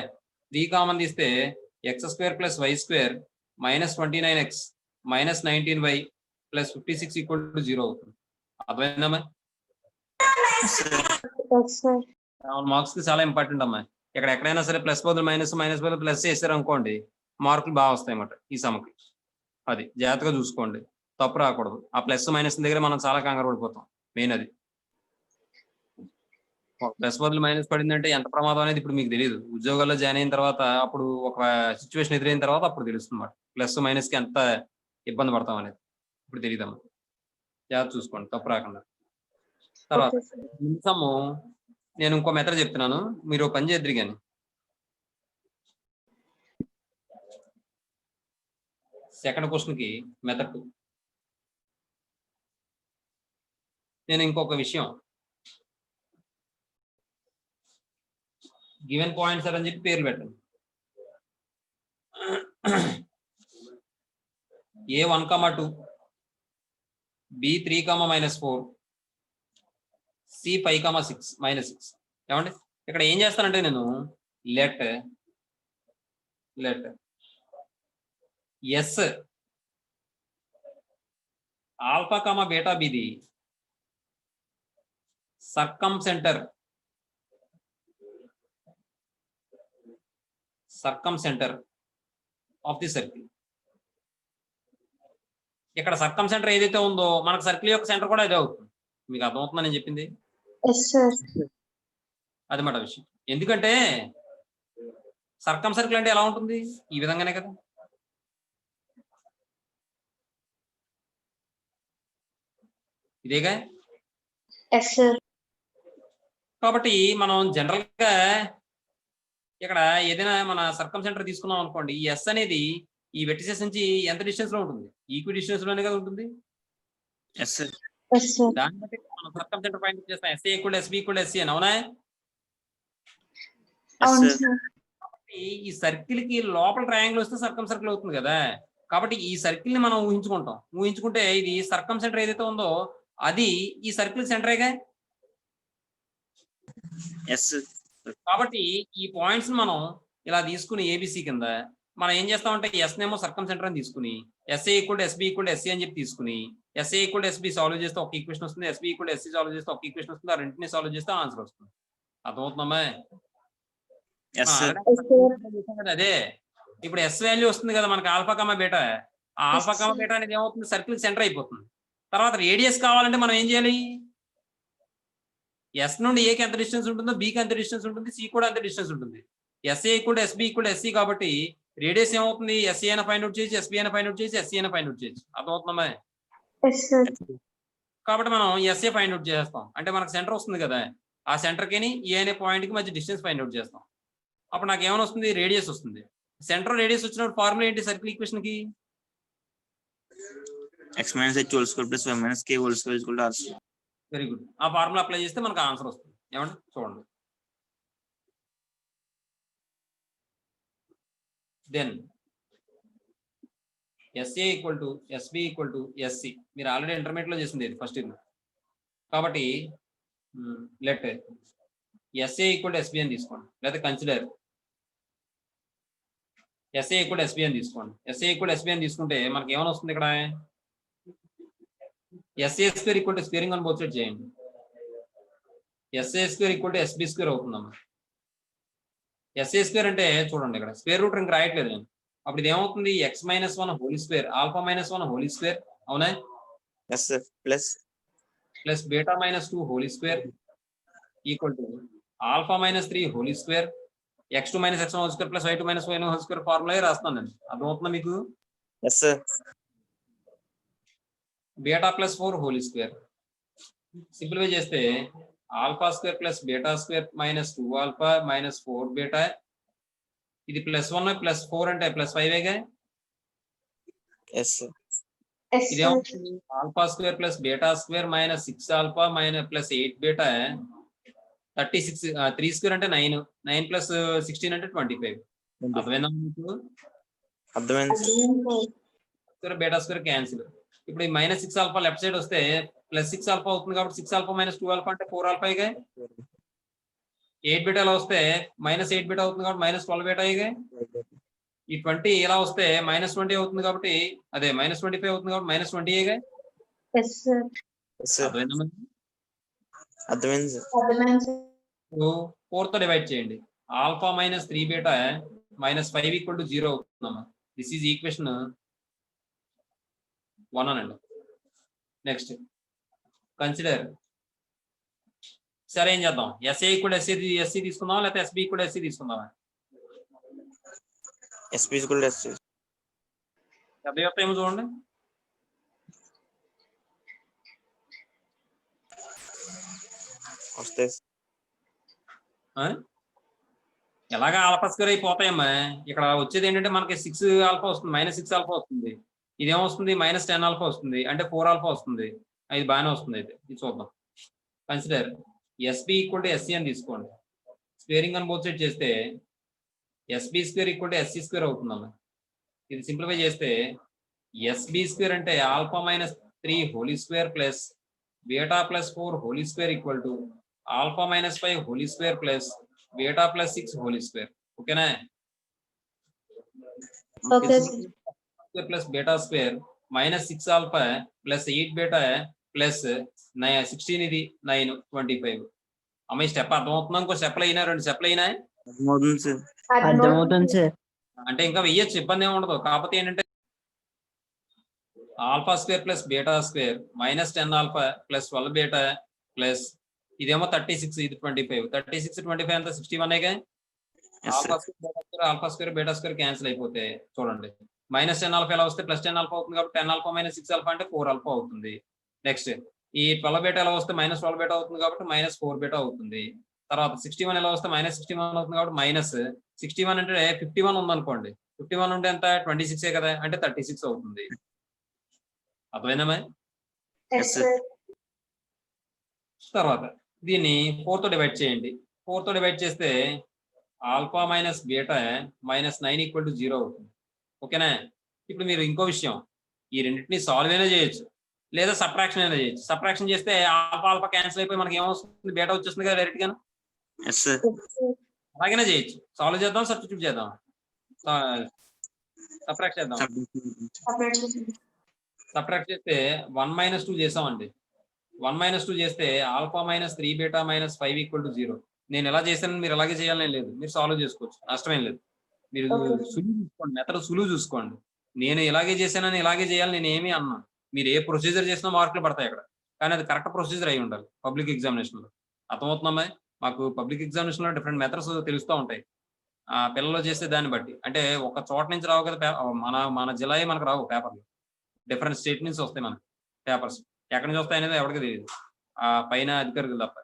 3 కామన్ తీస్తే x² + y² -29x -19y plus 56 equal to 0 అవుతుంది. అర్థమైందమ్మా? Yes sir. మార్క్స్ కి చాలా ఇంపార్టెంట్ అమ్మా. ఇక్కడ ఎక్కడైనా సరే ప్లస్ బదులు మైనస్, మైనస్ బదులు ప్లస్ చేశారు అనుకోండి, మార్కులు బాగా వస్తాయి అన్నమాట ఈ సమకి. అది జాగ్రత్తగా చూసుకోండి, తప్పు రాకూడదు. ఆ ప్లస్ మైనస్ దగ్గర మనం చాలా కంగారు పడిపోతాం. మెయిన్ అది ప్లస్ బదులు మైనస్ పడిందంటే ఎంత ప్రమాదం అనేది ఇప్పుడు మీకు తెలియదు. ఉద్యోగాల్లో జాయిన్ అయిన తర్వాత, అప్పుడు ఒక సిచ్యువేషన్ ఎదురైన తర్వాత అప్పుడు తెలుస్తుంది అన్నమాట. ప్లస్ మైనస్ కి ఎంత ఇబ్బంది పడతాం అనేది ఇప్పుడు తెలియదమ్మా. జాగ్రత్త చూసుకోండి, తప్పు రాకుండా. తర్వాత ఓకే సార్. నిమిషము నేను ఇంకో మెథడ్ చెప్తున్నాను, మీరు ఓ పని చేద్దరు కానీ. సెకండ్ క్వశ్చన్ కి మెథడ్ 2. నేను ఇంకొక విషయం, గివెన్ పాయింట్స్ అని చెప్పి పేర్లు పెట్టండి. A1, 2, B3, -4, C5, -6. ఏమండి ఇక్కడ ఏం చేస్తానంటే నేను let S alpha, beta, be the circumcentre of the circle. ఇక్కడ సర్కమ్ సెంటర్ ఏదైతే ఉందో మనకు సర్కిల్ యొక్క సెంటర్ కూడా ఇదే అవుతుంది. మీకు అర్థమవుతుందని నేను చెప్పింది? Yes sir. అది మాట విషయం. ఎందుకంటే సర్కమ్ సర్కిల్ అంటే ఎలా ఉంటుంది? ఈ విధంగానే కదా. ఇదేగా. Yes sir. కాబట్టి మనం జనరల్ గా ఇక్కడ ఏదైనా మన సర్కమ్ సెంటర్ తీసుకున్నాం అనుకోండి, ఈ ఎస్ అనేది ఈ వెర్టిసెస్ నుంచి ఎంత డిస్టెన్స్ లో ఉంటుంది? ఈక్వి డిస్టెన్స్ లోనే కదా ఉంటుంది. Yes sir. Yes sir. దాన్ని బట్టి మనం సర్కమ్ సెంటర్ పాయింట్ చేస్తాం. ఎస్ఏ = ఎస్బి = ఎస్సి అని, అవునా? అవును సార్. కాబట్టి ఈ సర్కిల్ కి లోపల ట్రయాంగిల్ వస్తే సర్కమ్ సర్కిల్ అవుతుంది కదా. కాబట్టి ఈ సర్కిల్ ని మనం ఊహించుకుంటే ఇది సర్కమ్ సెంటర్ ఏదైతే ఉందో అది ఈ సర్కిల్ సెంటరేగా. ఎస్. కాబట్టి ఈ పాయింట్స్ మనం ఇలా తీసుకుని ఏబిసి కింద మనం ఏం చేస్తామంటే ఎస్ నేమో సర్కమ్ సెంటర్ అని తీసుకుని ఎస్ఏ = ఎస్బి = ఎస్సి అని చెప్పి తీసుకుని ఎస్ఏ = ఎస్బి సాల్వ్ చేస్తే ఒక ఈక్వేషన్ వస్తుంది, ఎస్బి = ఎస్సి సాల్వ్ చేస్తే ఒక ఈక్వేషన్ వస్తుంది. ఆ రెండింటిని సాల్వ్ చేస్తే ఆన్సర్ వస్తుంది. అర్థమవుతుందమ్మా? Yes sir. అదే ఇప్పుడు ఎస్ వాల్యూ వస్తుంది కదా మనకి ఆల్ఫా, బీటా. ఆ ఆల్ఫా, బీటా అనేది ఏమవుతుంది? సర్కిల్ సెంటర్ అయిపోతుంది. తర్వాత రేడియస్ కావాలంటే మనం ఏం చేయాలి? ఎస్ నుండి ఏకి ఎంత డిస్టెన్స్ ఉంటుందో బికి ఎంత డిస్టెన్స్ ఉంటుంది, సి కూడా అంత డిస్టెన్స్ ఉంటుంది. ఎస్ఏ = ఎస్బి = ఎస్సి కాబట్టి రేడియస్ ఏమవుతుంది? ఎస్సీ అయినా ఫైండ్ అవుట్ చేయొచ్చు, ఎస్బి అయినా ఫైండ్ అవుట్ చేయొచ్చు, ఎస్సీ అయినా ఫైండ్ అవుట్ చేయొచ్చు. అర్థమవుతుందమ్మా? Yes sir. కాబట్టి మనం ఎస్ఏ ఫైండ్ అవుట్ చేస్తాం అంటే మనకు సెంటర్ వస్తుంది కదా, ఆ సెంటర్ కి ఏ అనే పాయింట్ కి మధ్య డిస్టెన్స్ ఫైండ్ అవుట్ చేస్తాం. అప్పుడు నాకు ఏమైనా వస్తుంది, రేడియస్ వస్తుంది. సెంటర్ రేడియస్ వచ్చినప్పుడు ఫార్ములా ఏంటి సర్కిల్ ఈక్వేషన్ కి? x minus h whole square plus y minus k whole square is equal to r square. Very good. ఆ ఫార్ములా అప్లై చేస్తే మనకు ఆన్సర్ వస్తుంది. ఏమండి చూడండి. Then SA equal to SB equal to SC. మీరు already intermediate లో చేసింది ఇది ఫస్ట్ ఇయర్ కాబట్టి let SA equal to SB అని తీసుకోండి, లేదా consider SA equal to SB అని తీసుకోండి. ఎస్ఏ ఈక్వల్ టు ఎస్బి అని తీసుకుంటే మనకి ఏమైనా వస్తుంది ఇక్కడ? SA square equal to squaring అని బోత్ సైడ్ చేయండి. SA square equal to SB square అవుతుందమ్మా. ఎస్ఏ స్క్వేర్ అంటే చూడండి ఇక్కడ స్క్వేర్ రూట్ ఇంక రాయట్లేదు నేను. అప్పుడు ఇది ఏమవుతుంది? X minus 1 whole square alpha minus 1 whole square అవునా, Yes, sir. Plus. Plus beta minus 2 whole square equal to alpha minus 3 whole square x2 minus x1 whole square plus y2 minus y1 whole square formula రాస్తున్నాను నేను. అర్థమవుతుందా మీకు? Yes, sir. Beta plus 4 whole square simplify చేస్తే alpha square plus beta square minus 2 alpha minus 4 beta. ఇది plus 1 plus 4 అంటే plus 5 Yes, sir. Yes, ఇది sir. ఏమవుతుంది? Alpha square plus beta square minus 6 alpha minus plus 8 beta 36. 3 square అంటే 9, 9 plus 16 అంటే 25. అర్థమైందా మీకు? అర్థమైంది sir. Square beta square cancel. ఇప్పుడు ఈ మైనస్ 6 ఆల్ఫా లెఫ్ట్ సైడ్ వస్తే ప్లస్ 6 ఆల్ఫా అవుతుంది కాబట్టి 6 ఆల్ఫా మైనస్ 2 ఆల్ఫా అంటే 4 ఆల్ఫా 8 బీటాలో వస్తే మైనస్ 8 బీటా అవుతుంది కాబట్టి మైనస్ 12 బీటా ఈ 20 ఇలా వస్తే మైనస్ 20 అవుతుంది కాబట్టి అదే మైనస్ 25 అవుతుంది కాబట్టి minus 20. Yes, sir. Yes, sir. అర్థమైంది sir. అర్థమైంది, sir. 4 తో డివైడ్ చేయండి. Alpha minus 3 beta minus 5 equal to 0 అవుతుందమ్మా. దిస్ ఈజ్ ఈక్వేషన్ 1 అనండి. Next consider. సరే ఏం చేద్దాం? ఎస్ఏ ఈక్వల్ ఎస్సీ తీసుకుందాం లేకపోతే ఎస్బి ఈక్వల్ ఎస్సీ తీసుకుందామా? SP is equal to SC. పెద్ద యొక్క ఏమో చూడండి. వస్తాయి sir. ఎలాగా ఆల్ఫా స్క్వేర్ అయిపోతాయమ్మా. ఇక్కడ వచ్చేది ఏంటంటే మనకి 6 ఆల్ఫా వస్తుంది, మైనస్ 6 ఆల్ఫా వస్తుంది. ఇదేమొస్తుంది? మైనస్ 10 ఆల్ఫా వస్తుంది అంటే 4 ఆల్ఫా వస్తుంది. ఇది బాగానే వస్తుంది. అయితే ఇది చూద్దాం. Consider SB equal to SC అని తీసుకోండి. స్క్వేరింగ్ అని బోత్ సైడ్ చేస్తే SB square equal to SC square అవుతుందమ్మా. ఇది సింప్లిఫై చేస్తే ఎస్బి స్క్వేర్ అంటే alpha minus 3 whole square plus beta plus 4 whole square equal to alpha minus 5 whole square plus beta plus 6 whole square. ఓకేనా? Okay, sir. Plus beta square minus 6 alpha plus 8 beta plus 16 ఇది 9 25. అమ్మ ఈ step అర్థమవుతుందా? ఇంకో స్టెప్లు అయినా 2 స్టెప్లు అయినా అర్థమవుతుంది sir. అర్థమవుతుంది సార్. అంటే ఇంకా వెయ్యొచ్చు, ఇబ్బంది ఏమి ఉండదు. కాకపోతే ఏంటంటే alpha square plus beta square minus 10 alpha plus 12 beta plus ఇదేమో 36 ఇది 25. 36 25 అంతా 61. Yes, sir. Alpha square beta square cancel అయిపోతే చూడండి మైనస్ 10 ఆల్ఫా ఎలా వస్తే ప్లస్ 10 ఆల్ఫా అవుతుంది కాబట్టి 10 ఆల్ఫా మైనస్ 6 ఆల్ఫా అంటే 4 ఆల్ఫా అవుతుంది. నెక్స్ట్ ఈ 12 బీటా ఎలా వస్తే మైనస్ 12 బీటా అవుతుంది కాబట్టి మైనస్ 4 బీటా అవుతుంది. తర్వాత 61 ఎలా వస్తే మైనస్ 61 అవుతుంది కాబట్టి మైనస్ 61 అంటే 51 ఉందనుకోండి. 51 ఉంటే ఎంత? 26 కదా అంటే 36 అవుతుంది. అర్థమైందమ్మా? Yes, sir. తర్వాత దీన్ని 4 తో డివైడ్ చేయండి. 4 తో డివైడ్ చేస్తే alpha minus beta minus 9 equal to 0 అవుతుంది. ఓకేనా? ఇప్పుడు మీరు ఇంకో విషయం, ఈ రెండింటిని సాల్వ్ అయినా చేయొచ్చు లేదా సబ్ట్రాక్షన్ అయినా చేయొచ్చు. సబ్ట్రాక్షన్ చేస్తే ఆల్ఫా ఆల్ఫా క్యాన్సిల్ అయిపోయి మనకి ఏమొస్తుంది? బీటా వచ్చేస్తుంది కదా డైరెక్ట్ గా. Yes, sir. అలాగైనా చేయొచ్చు. సాల్వ్ చేద్దాం, సబ్స్టిట్యూట్ చేద్దాం, సబ్ట్రాక్ట్ చేద్దాం. సబ్ట్రాక్ట్ చేస్తే 1 మైనస్ 2 చేసామండి. 1 మైనస్ 2 చేస్తే alpha minus 3 beta minus 5 equal to 0. నేను ఎలా చేశాను మీరు అలాగే చేయాలని లేదు, మీరు సాల్వ్ చేసుకోవచ్చు, నష్టమేం లేదు. మీరు సులువు చూసుకోండి, మెథడ్ సులువు చూసుకోండి. నేను ఇలాగే చేశానని ఇలాగే చేయాలి నేను ఏమీ అన్నాను. మీరు ఏ ప్రొసీజర్ చేసినా మార్కులు పడతాయి అక్కడ, కానీ అది కరెక్ట్ ప్రొసీజర్ అయి ఉండాలి పబ్లిక్ ఎగ్జామినేషన్ లో. అర్థమవుతుందమ్మా? మాకు పబ్లిక్ ఎగ్జామినేషన్ లో డిఫరెంట్ మెథడ్స్ తెలుస్తూ ఉంటాయి. ఆ పిల్లలు చేస్తే దాన్ని బట్టి అంటే ఒక చోట నుంచి రావు కదా మన జిల్లా మనకు రావు పేపర్లు, డిఫరెంట్ స్టేట్ నుంచి వస్తాయి మనకి పేపర్స్. ఎక్కడి నుంచి వస్తాయి అనేది ఎవరికి తెలియదు, ఆ పైన అధికారులు తప్ప.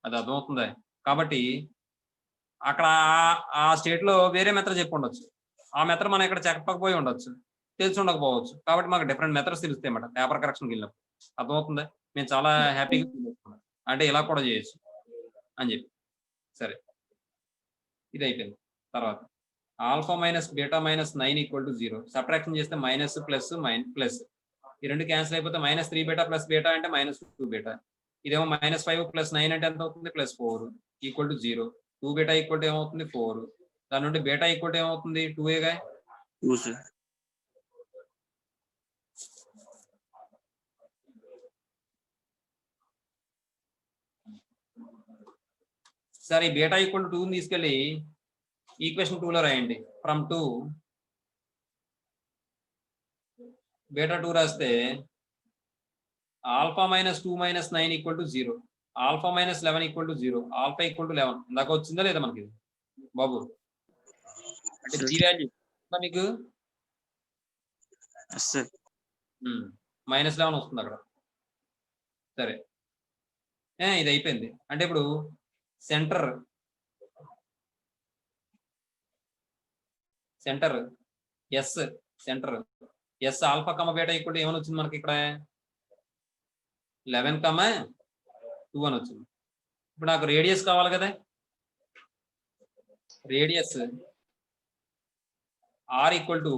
అది అర్థమవుతుందా? కాబట్టి అక్కడ ఆ స్టేట్ లో వేరే మెథడ్ చెప్పి ఉండొచ్చు. ఆ మెథడ్ మనం ఇక్కడ చెప్పకపోయి ఉండొచ్చు, తెలిసి ఉండకపోవచ్చు. కాబట్టి మాకు డిఫరెంట్ మెథడ్స్ తెలుస్తాయి అన్నమాట పేపర్ కరెక్షన్కి వెళ్ళినప్పుడు. అర్థమవుతుందా? మేము చాలా హ్యాపీగా ఫీల్ అవుతున్నాం. అంటే ఇలా కూడా చేయొచ్చు అని చెప్పి. సరే, ఇది అయిపోయింది. తర్వాత alpha minus beta minus 9 equal to 0. Subtraction చేస్తే మైనస్ ప్లస్ ప్లస్ ఈ రెండు క్యాన్సిల్ అయిపోతే -3 బీటా ప్లస్ బీటా అంటే -2 బీటా. ఇదేమో -5 ప్లస్ 9 అంటే ఎంత అవుతుంది? +4 equal to 0. 2 beta equal to ఏమవుతుంది? 4. దాని నుండి బీటా ఈక్వల్ టు ఏమవుతుంది? 2ఏగా. 2 sir. సరే, బీటా ఈక్వల్ టు 2 తీసుకెళ్ళి ఈక్వేషన్ 2 లో రాయండి. ఫ్రమ్ 2 బీటా 2 రాస్తే alpha -2 - 9 equal to 0. Alpha -11 equal to 0. Alpha equal to 11. ఇందాక వచ్చిందా లేదా మనకి బాబు? అంటే జీ వాల్యూ మీకు Yes sir. -11 వస్తుంది అక్కడ. సరే, ఇది అయిపోయింది. అంటే ఇప్పుడు centre S centre S alpha comma beta equal to ఏమని వచ్చింది మనకి ఇక్కడ? 11, 2 అని వచ్చింది. ఇప్పుడు నాకు రేడియస్ కావాలి కదా. Radius r equal to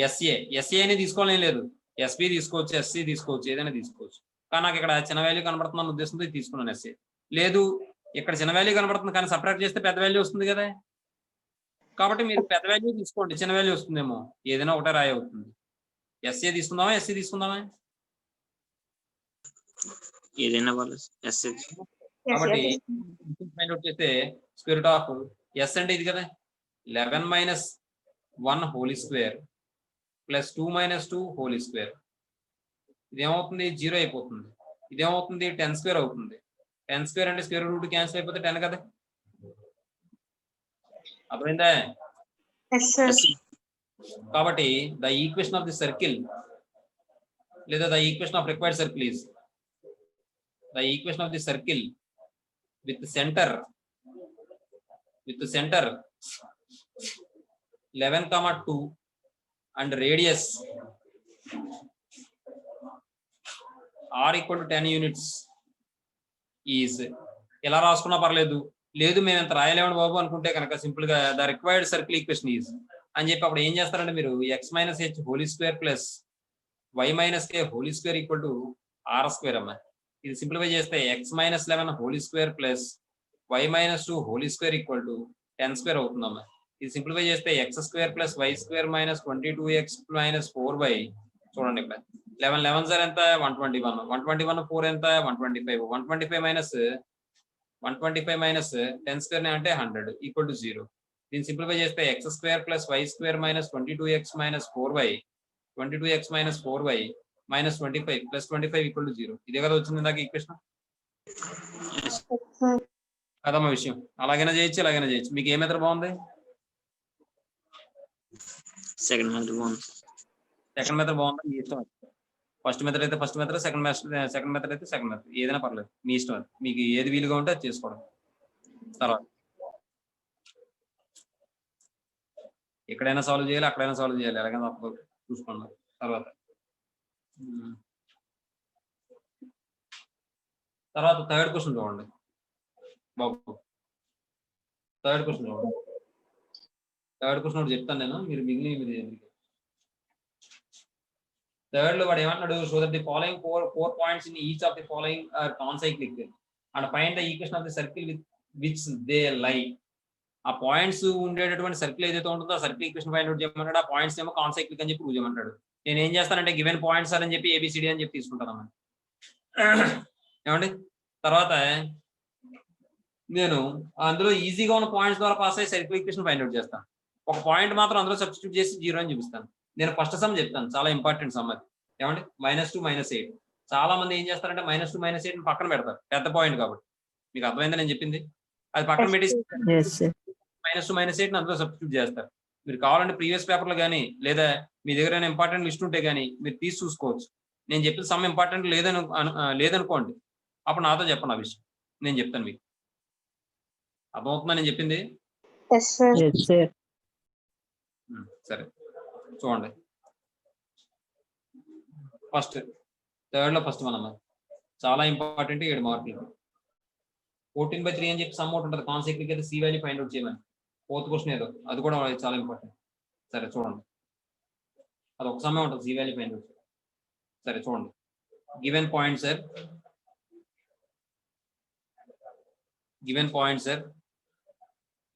SA అని తీసుకోవాలని లేదు, ఎస్బి తీసుకోవచ్చు, ఎస్సి తీసుకోవచ్చు, ఏదైనా తీసుకోవచ్చు. కానీ నాకు ఇక్కడ చిన్న వాల్యూ కనబడుతున్న ఉద్దేశంతో ఇది తీసుకున్నాను. ఎస్ఏ లేదు, ఇక్కడ చిన్న వాల్యూ కనబడుతుంది కానీ సబ్ట్రాక్ట్ చేస్తే పెద్ద వాల్యూ వస్తుంది కదా. కాబట్టి మీరు పెద్ద వాల్యూ తీసుకోండి, చిన్న వాల్యూ వస్తుందేమో, ఏదైనా ఒకటే రాయి అవుతుంది. ఎస్ఏ తీసుకుందామా, ఎస్సి తీసుకుందామా? ఏదైనా పర్లేదు. Yes sir. కాబట్టి ఫైండ్ అవుట్ చేస్తే స్క్వేర్ రూట్ ఆఫ్ ఎస్ అంటే ఇది కదా, 11 - 1 whole square plus 2 - 2 whole square. ఇదేమవుతుంది? 0 అయిపోతుంది. ఇదేమవుతుంది? 10 స్క్వేర్ అవుతుంది. 10 స్క్వేర్ అంటే స్క్వేర్ రూట్ క్యాన్సిల్ అయిపోతే 10 కదా. అర్థమైందా? Yes, sir. కాబట్టి the equation of the circle లేదా the equation of required circle is the equation of the circle with centre 11, 2 and radius r equal to 10 units is. ఎలా రాసుకున్నా పర్లేదు. లేదు మేము ఎంత రాయలేమని బాబు అనుకుంటే కనుక సింపుల్ గా the required circle equation is అని చెప్పి అప్పుడు ఏం చేస్తారంటే మీరు x - h whole square plus y - k whole square equal to r² అమ్మా. ఇది సింప్లిఫై చేస్తే x - 11 whole square plus y - 2 whole square equal to 10² అవుతుందమ్మా. ఇది సింప్లిఫై చేస్తే x² plus y² - 22x - 4y. చూడండి ఇక్కడ 11 11 సార్ ఎంత? 121. 121 4 ఎంత? 125. 125 మైనస్ 10² అంటే 100 ఈక్వల్ టు 0. దీన్ని సింప్లిఫై చేస్తే x² plus y² - 22x - 4y 22x - 4y - 25 plus 25 equal to 0. ఇదే కదా వచ్చింది ఇందాక ఈక్వేషన్ కదమ్మా విషయం. అలాగైనా చేయొచ్చు, ఇలాగైనా చేయొచ్చు. మీకు ఏ మెథడ్ బాగుంది? సెకండ్ మెథడ్ బాగుంది. సెకండ్ మెథడ్ బాగుంది, మీ ఇష్టం. ఫస్ట్ మెథడ్ అయితే ఫస్ట్ మెథడ్, సెకండ్ మెథడ్ అయితే సెకండ్ మెథడ్, ఏదైనా పర్లేదు, మీ ఇష్టం. అది మీకు ఏది వీలుగా ఉంటే అది చేసుకోవడం. తర్వాత ఎక్కడైనా సాల్వ్ చేయాలి, అక్కడైనా సాల్వ్ చేయాలి, ఎలాగైనా తప్పదు, చూసుకోండి. తర్వాత థర్డ్ క్వశ్చన్ చూడండి బాబు. థర్డ్ క్వశ్చన్ చూడండి. థర్డ్ క్వశ్చన్ ఒకటి చెప్తాను నేను, మీరు మిగిలిన మీరు థర్డ్ లో వాడు ఏమంటున్నాడు? So that the following four points in each of the following are concyclic and find the equation of the circle with which they lie. ఆ పాయింట్స్ ఉండేటటువంటి సర్కిల్ ఏదైతే ఉంటుందో ఆ సర్కిల్ ఈక్వేషన్ ఫైండ్ అవుట్ చేయమంటాడు. ఆ పాయింట్స్ ఏమో concyclic అని చెప్పి ప్రూవ్ చేయమంటాడు. నేను ఏం చేస్తానంటే గివెన్ పాయింట్స్ అని చెప్పి ఏబిసిడి అని చెప్పి తీసుకుంటాను అన్నమాట. ఏమండి? తర్వాత నేను అందులో ఈజీగా ఉన్న పాయింట్స్ ద్వారా పాస్ అయ్యి సర్కిల్ ఈక్వేషన్ ఫైండ్ అవుట్ చేస్తాను. ఒక పాయింట్ మాత్రం అందులో సబ్స్టిట్యూట్ చేసి 0 అని చూపిస్తాను. నేను ఫస్ట్ సమ్ చెప్తాను, చాలా ఇంపార్టెంట్ సమ్ అది. ఏమండి? -2 - 8. చాలా మంది ఏం చేస్తారంటే -2 - 8 పక్కన పెడతారు, పెద్ద పాయింట్ కాబట్టి. మీకు అర్థమైందా నేను చెప్పింది? అది పక్కన పెట్టి -2 - 8 అందులో సబ్స్టిట్యూట్ చేస్తారు. మీరు కావాలంటే ప్రీవియస్ పేపర్లు కానీ లేదా మీ దగ్గర ఇంపార్టెంట్ లిస్ట్ ఉంటే కానీ మీరు తీసి చూసుకోవచ్చు. నేను చెప్పిన సమ్ ఇంపార్టెంట్ లేదనుకోండి, అప్పుడు నాతో చెప్పండి ఆ విషయం, నేను చెప్తాను మీకు. అర్థమవుతుందా నేను చెప్పింది? ఎస్ సార్ ఎస్ సార్ సరే చూడండి ఫస్ట్ థర్డ్ లో ఫస్ట్ మనం చాలా ఇంపార్టెంట్ 7 మార్కులు 14/3 అని చెప్పి సమ్ అవుట్ ఉంటుంది కాన్సెక్ట్ అయితే సి వాల్యూ ఫైండ్ అవుట్ చేయమని ఫోర్త్ క్వశ్చన్ ఏదో అది కూడా చాలా ఇంపార్టెంట్ సరే చూడండి అది ఒక సమయం ఉంటుంది సి వాల్యూ ఫైండ్ అవుట్ సరే చూడండి గివెన్ పాయింట్ సార్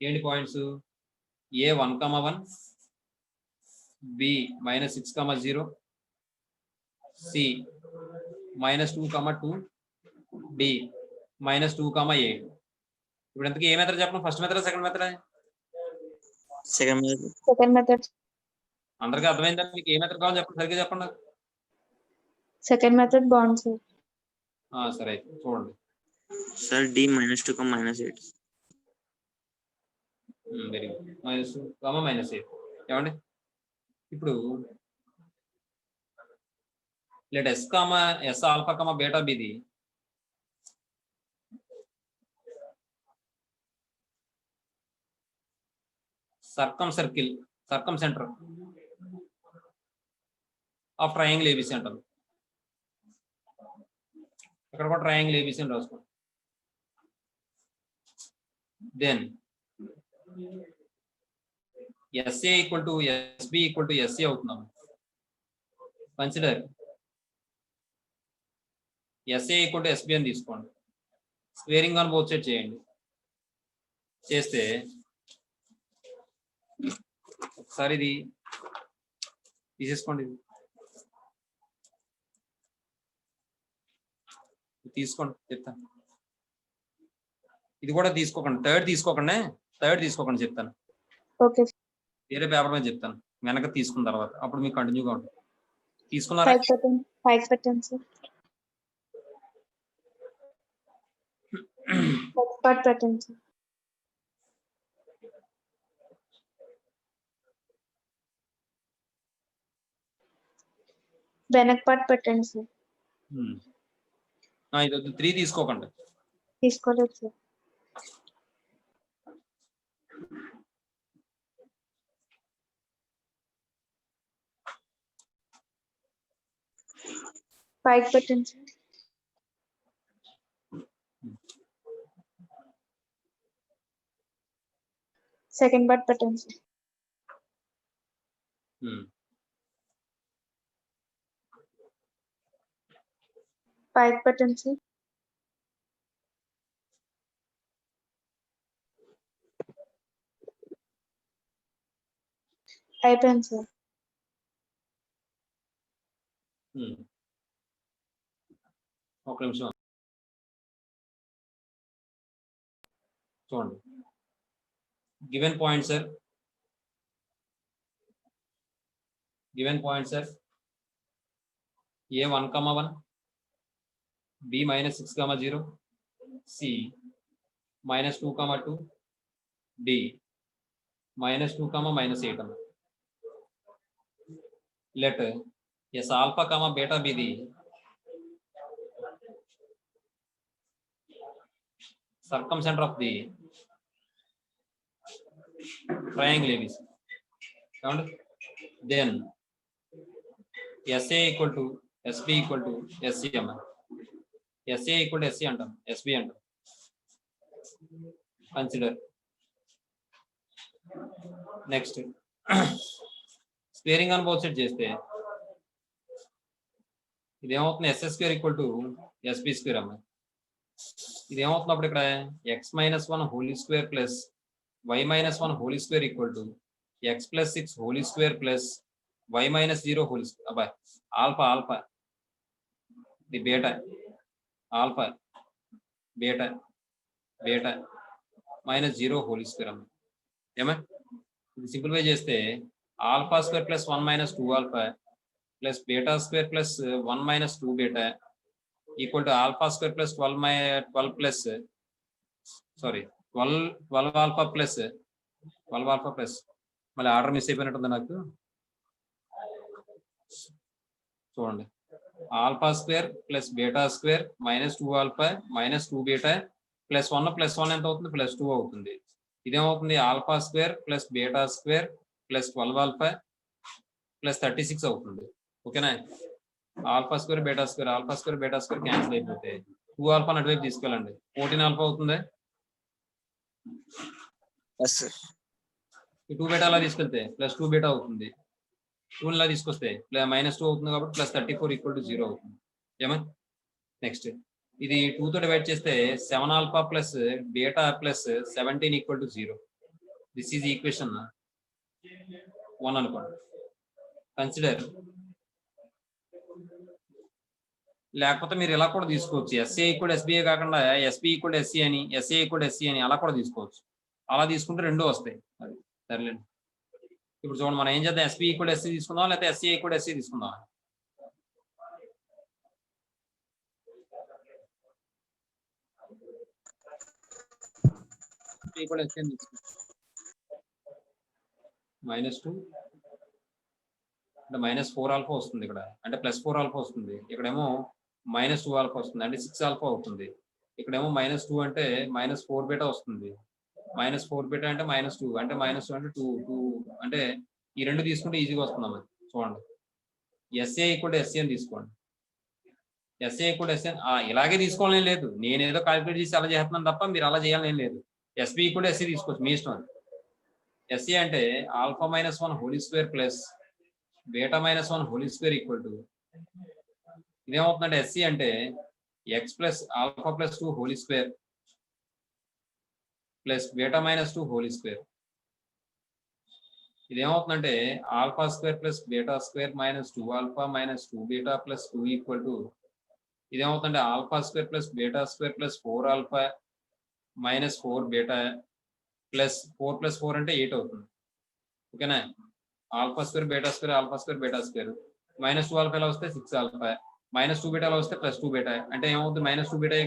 ఏంటి పాయింట్స్ ఏ 1,1 బి -6,0 సి -2,2 డి -2,8 ఇప్పుడు ఎంతకి ఏ మెథడ్ చెప్పండి first method second method second method. Second method అందరికీ అర్థమైందా మీకు ఏ మెథడ్ కావాలో చెప్పండి సరిగ్గా చెప్పండి సెకండ్ మెథడ్ బాగుంది సార్ సరే అయితే చూడండి సార్ డి -2, -8. వెరీ గుడ్ -2, -8 ఏమండి ఇప్పుడు let S alpha beta be the circumcentre of triangle ABC అంటారు ఇక్కడ కూడా ట్రయాంగిల్ ఏబిసి అని రాసుకోండి then SA equal to SB equal to SC అవుతున్నాం consider SA equal to SB అని తీసుకోండి స్క్వేరింగ్ ఆన్ బోత్ సైడ్ చేయండి చేస్తే ఒకసారి ఇది తీసేసుకోండి తీసుకోండి చెప్తాను ఇది కూడా తీసుకోకండి థర్డ్ తీసుకోకండి చెప్తాను ఓకే వేరే పేపర్ మీద చెప్తాను వెనక తీసుకున్న తర్వాత అప్పుడు మీకు కంటిన్యూగా ఉంటుంది తీసుకున్నారా 5 పెట్టండి సార్ పార్ట్ పెట్టండి సార్ వెనక్ పార్ట్ పెట్టండి సార్ ఇది 3 తీసుకోకండి తీసుకోలేదు సార్ పైకి పెట్టండి సార్ సెకండ్ పార్ట్ పెట్టండి సార్ పైకి పెట్టండి సార్ అయిపోయింది సార్ ఒక నిమిషం చూడండి given point sir A 1,1 B -6,0 C -2,2 D -2, -8 అన్న let S alpha beta be the circum center of the triangle ABC. Then SA equal to SB equal to SC అమ్మ SA equal to SC అంటాం SB అంటాం consider next squaring on both side చేస్తే ఇదేమవుతుంది SS² equal to SB² అమ్మ ఇది ఏమవుతున్నప్పుడు ఇక్కడ x-1 whole square plus y-1 whole square equal to x + 6 whole square plus y-0 whole square అబ్బాయి alpha ఇది beta alpha beta -0 whole square అమ్మ ఏమా ఇది simplify చేస్తే α² + 1 - 2α plus β² + 1 - 2 beta equal to α² + 12 plus 12 alpha plus మళ్ళీ ఆర్డర్ మిస్ అయిపోయినట్టుంది నాకు చూడండి α² + β² -2α -2 బీటా +1 ఎంత అవుతుంది +2 అవుతుంది ఇదేమవుతుంది alpha square plus beta square plus 12 alpha plus 36 అవుతుంది. ఓకేనా? Alpha square beta square cancel అయిపోతే 2 ఆల్ఫా అటువైపు తీసుకెళ్ళండి. 14 ఆల్ఫా అవుతుంది. Yes sir. ఈ 2 బీటా అలా తీసుకెళ్తే ప్లస్ 2 బీటా అవుతుంది. 2 ఇలా తీసుకొస్తే -2 అవుతుంది కాబట్టి ప్లస్ 34 ఈక్వల్ టు 0 అవుతుంది. ఏమా? నెక్స్ట్ ఇది 2 తో డివైడ్ చేస్తే 7 alpha plus beta plus 17 equal to 0. This is equation 1 అనుకోండి. కన్సిడర్. లేకపోతే మీరు ఇలా కూడా తీసుకోవచ్చు. ఎస్ఏ ఈక్వల్ ఎస్బీఏ కాకుండా ఎస్బీ ఈక్వల్ ఎస్సీ అని, ఎస్ఏ ఈక్వల్ ఎస్సీ అని అలా కూడా తీసుకోవచ్చు. అలా తీసుకుంటే రెండు వస్తాయి. అది సరేలేండి. ఇప్పుడు చూడండి మనం ఏం చేద్దాం, ఎస్బీ ఈక్వల్ ఎస్సీ తీసుకుందాం లేకపోతే ఎస్సీ ఈక్వల్ ఎస్సీ తీసుకుందాం. -2 అంటే -4 ఆల్ఫా వస్తుంది ఇక్కడ, అంటే +4 ఆల్ఫా వస్తుంది. ఇక్కడేమో -2 ఆల్ఫా వస్తుంది, అంటే 6 ఆల్ఫా అవుతుంది. ఇక్కడేమో -2 అంటే -4 బీటా వస్తుంది. -4 బీటా అంటే -2 అంటే -2 అంటే 2 అంటే ఈ రెండు తీసుకుంటే ఈజీగా వస్తుంది. చూడండి ఎస్ఏ ఈక్వల్ ఎస్సీ అని తీసుకోండి. ఎస్ఏ ఈక్వల్ ఎస్సీ ఇలాగే తీసుకోవాలని లేదు, నేను ఏదో క్యాలిక్యులేట్ చేసి అలా చేస్తున్నాను తప్ప మీరు అలా చేయాలని లేదు. ఎస్బీ ఈక్వల్ ఎస్సీ తీసుకోవచ్చు, మీ ఇష్టం. ఎస్సీ అంటే alpha -1 whole square plus beta -1 whole square equal to ఇదేమవుతుందంటే ఎస్సీ అంటే x plus alpha plus 2 whole square plus beta -2 whole square. ఇదేమవుతుందంటే alpha square plus beta square -2 alpha -2 beta plus 2 equal to ఇదేమవుతుందంటే alpha square plus beta square plus 4 alpha -4 beta plus 4 plus 4 అంటే 8 అవుతుంది. ఓకేనా? Alpha square beta square alpha square beta square -2 alpha ఎలా వస్తే 6 alpha -2 beta ఎలా వస్తే +2 beta అంటే ఏమవుతుంది -2 బీటా.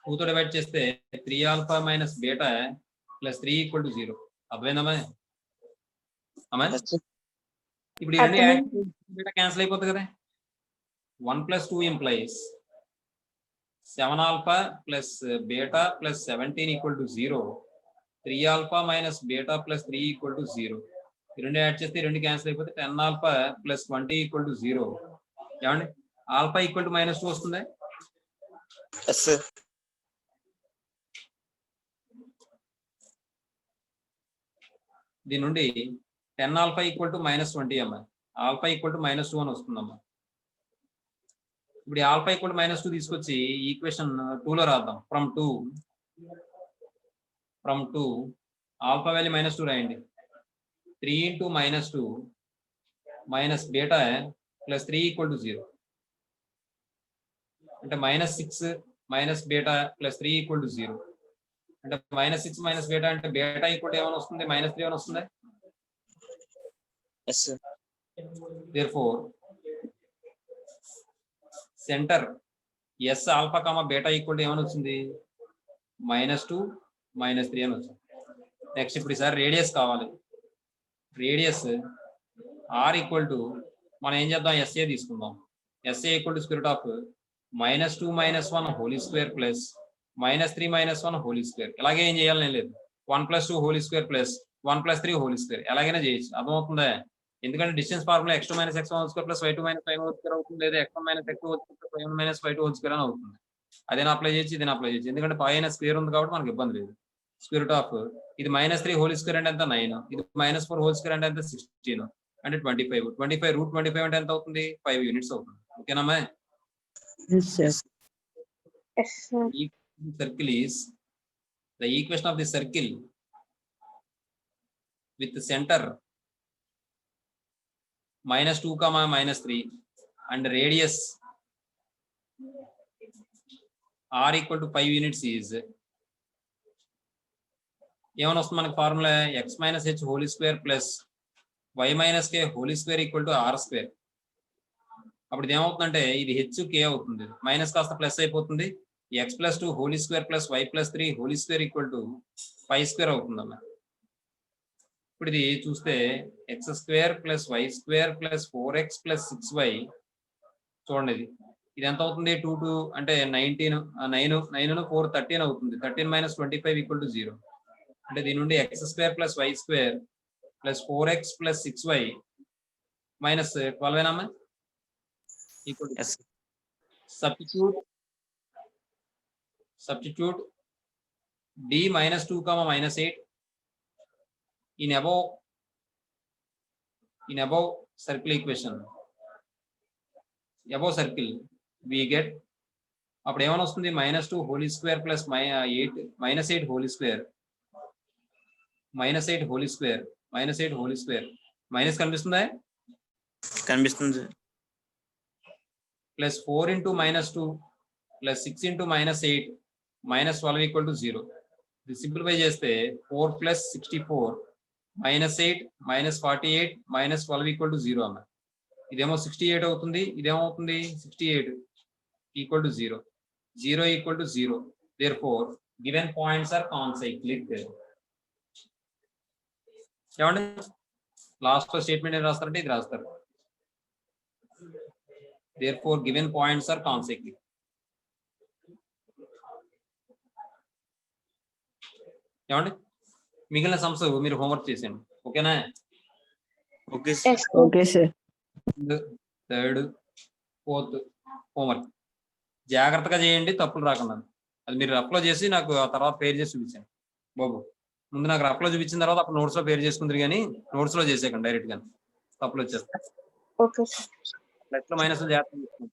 2 తో డివైడ్ చేస్తే 3 alpha minus beta plus 3 equal to 0. అర్థమైందమ్మా? ఇప్పుడు ఈ రెండు బీటా క్యాన్సిల్ అయిపోతుంది కదా. 1 + 2 implies 7 alpha plus beta plus 17 equal to 0. 3 alpha minus beta plus 3 equal to 0. ఈ రెండు యాడ్ చేస్తే రెండు క్యాన్సిల్ అయిపోతే 10 ఆల్ఫా ప్లస్ 20 ఈక్వల్ టు 0. ఏమండి? ఆల్ఫా ఈక్వల్ టు -2 వస్తుంది. Yes sir. దీని నుండి 10 ఆల్ఫా ఈక్వల్ టు -20 అమ్మా. ఆల్ఫా ఈక్వల్ టు -2 అని వస్తుందమ్మా. ఇప్పుడు ఆల్ఫా ఈక్వల్ టు -2 తీసుకొచ్చి ఈక్వేషన్ 2 లో రాద్దాం. ఫ్రమ్ 2 ఆల్ఫా వాల్యూ -2 రాయండి. 3 × -2 minus beta plus 3 equal to 0. అంటే -6 minus beta plus 3 equal to 0. అంటే -6 మైనస్ బీటా అంటే బీటా ఈక్వల్ టు ఏమైనా వస్తుంది -3 ఏమైనా వస్తుంది. Yes sir. therefore centre S alpha comma beta equal to ఏమైనా వచ్చింది -2 -3 అని వచ్చింది. నెక్స్ట్ ఇప్పుడు ఈసారి రేడియస్ కావాలి. రేడియస్ ఆర్ ఈక్వల్ టు మనం ఏం చేద్దాం, ఎస్ఏ తీసుకుందాం. SA equal to square of -2 -1 whole square plus -3 -1 whole square. ఇలాగే ఏం చేయాలని లేదు. 1 + 2 whole square plus 1 + 3 whole square ఎలాగైనా చేయొచ్చు. అర్థమవుతుందా? ఎందుకంటే distance formula x2 - x1 whole square plus y2 - y1 whole square అవుతుంది, లేదా x1 - x2 whole square plus y1 - y2 whole square అని అవుతుంది. అదేనా అప్లై చేయొచ్చు, ఇదేనా అప్లై చేయొచ్చు. ఎందుకంటే పైన స్క్వేర్ ఉంది కాబట్టి మనకి ఇబ్బంది లేదు. స్క్వేర్ రూట్ ఆఫ్ ఇది -3 హోల్ స్క్వేర్ అంటే ఎంత 9, ఇది -4 హోల్ స్క్వేర్ అంటే ఎంత 16 అంటే 25. 25 √25 అంటే ఎంత అవుతుంది 5 యూనిట్స్ అవుతుంది. ఓకేనమ్మా? Yes sir. Yes, sir. Circle is the equation of the circle with the center -2, -3 and radius r equal to 5 units is ఏమని వస్తుంది మనకి formula x - h whole square plus y - k whole square equal to r square. అప్పుడు ఇది ఏమవుతుందంటే ఇది h k అవుతుంది, minus కాస్త plus అయిపోతుంది. x + 2 whole square plus y + 3 whole square equal to 5 square అవుతుంది అన్న. ఇప్పుడు ఇది చూస్తే x² + y² + 4x + 6y చూడండి, ఇది ఎంత అవుతుంది 2 అంటే 19 9 4 13 అవుతుంది 13 మైనస్ 25 ఈక్వల్ టు 0 అంటే దీని నుండి x² plus y² plus 4x plus 6y minus 12 ఏనమ్మా equal Yes. substitute d minus 2 comma minus 8 in above circle equation above circle we get అప్పుడు ఏమైనా వస్తుంది -2 whole square plus 8 -8 whole square -8 whole square -8 whole square minus కనిపిస్తుందా కనిపిస్తుంది sir. Plus 4 into -2 plus 6 into -8 -12 equal to 0 ఇది simplify చేస్తే 4 plus 64 -8 -48 -12 equal to 0 అన్న ఇదేమో 68 అవుతుంది ఇదేమవుతుంది 68 equal to 0 0 equal to 0 therefore given points are concyclic ఏమండి లాస్ట్ స్టేట్మెంట్ ఏం రాస్తారంటే ఇది రాస్తారు therefore given points are concyclic ఏమండి మిగిలిన సమ్స్ మీరు హోంవర్క్ చేసేయండి ఓకేనా okay Yes, sir. sir. Okay, sir. Third fourth homework జాగ్రత్తగా చేయండి తప్పులు రాకుండా అది మీరు రఫ్లో చేసి నాకు ఆ తర్వాత పేరు చేసి చూపించండి బాబు ముందు నాకు రఫ్లో చూపించిన తర్వాత అప్పుడు నోట్స్లో పేరు చేసుకుందరు కానీ నోట్స్లో చేసేయకండి డైరెక్ట్గా తప్పులు వచ్చేస్తాయి Okay, sir. ప్లస్లో మైనస్ జాగ్రత్త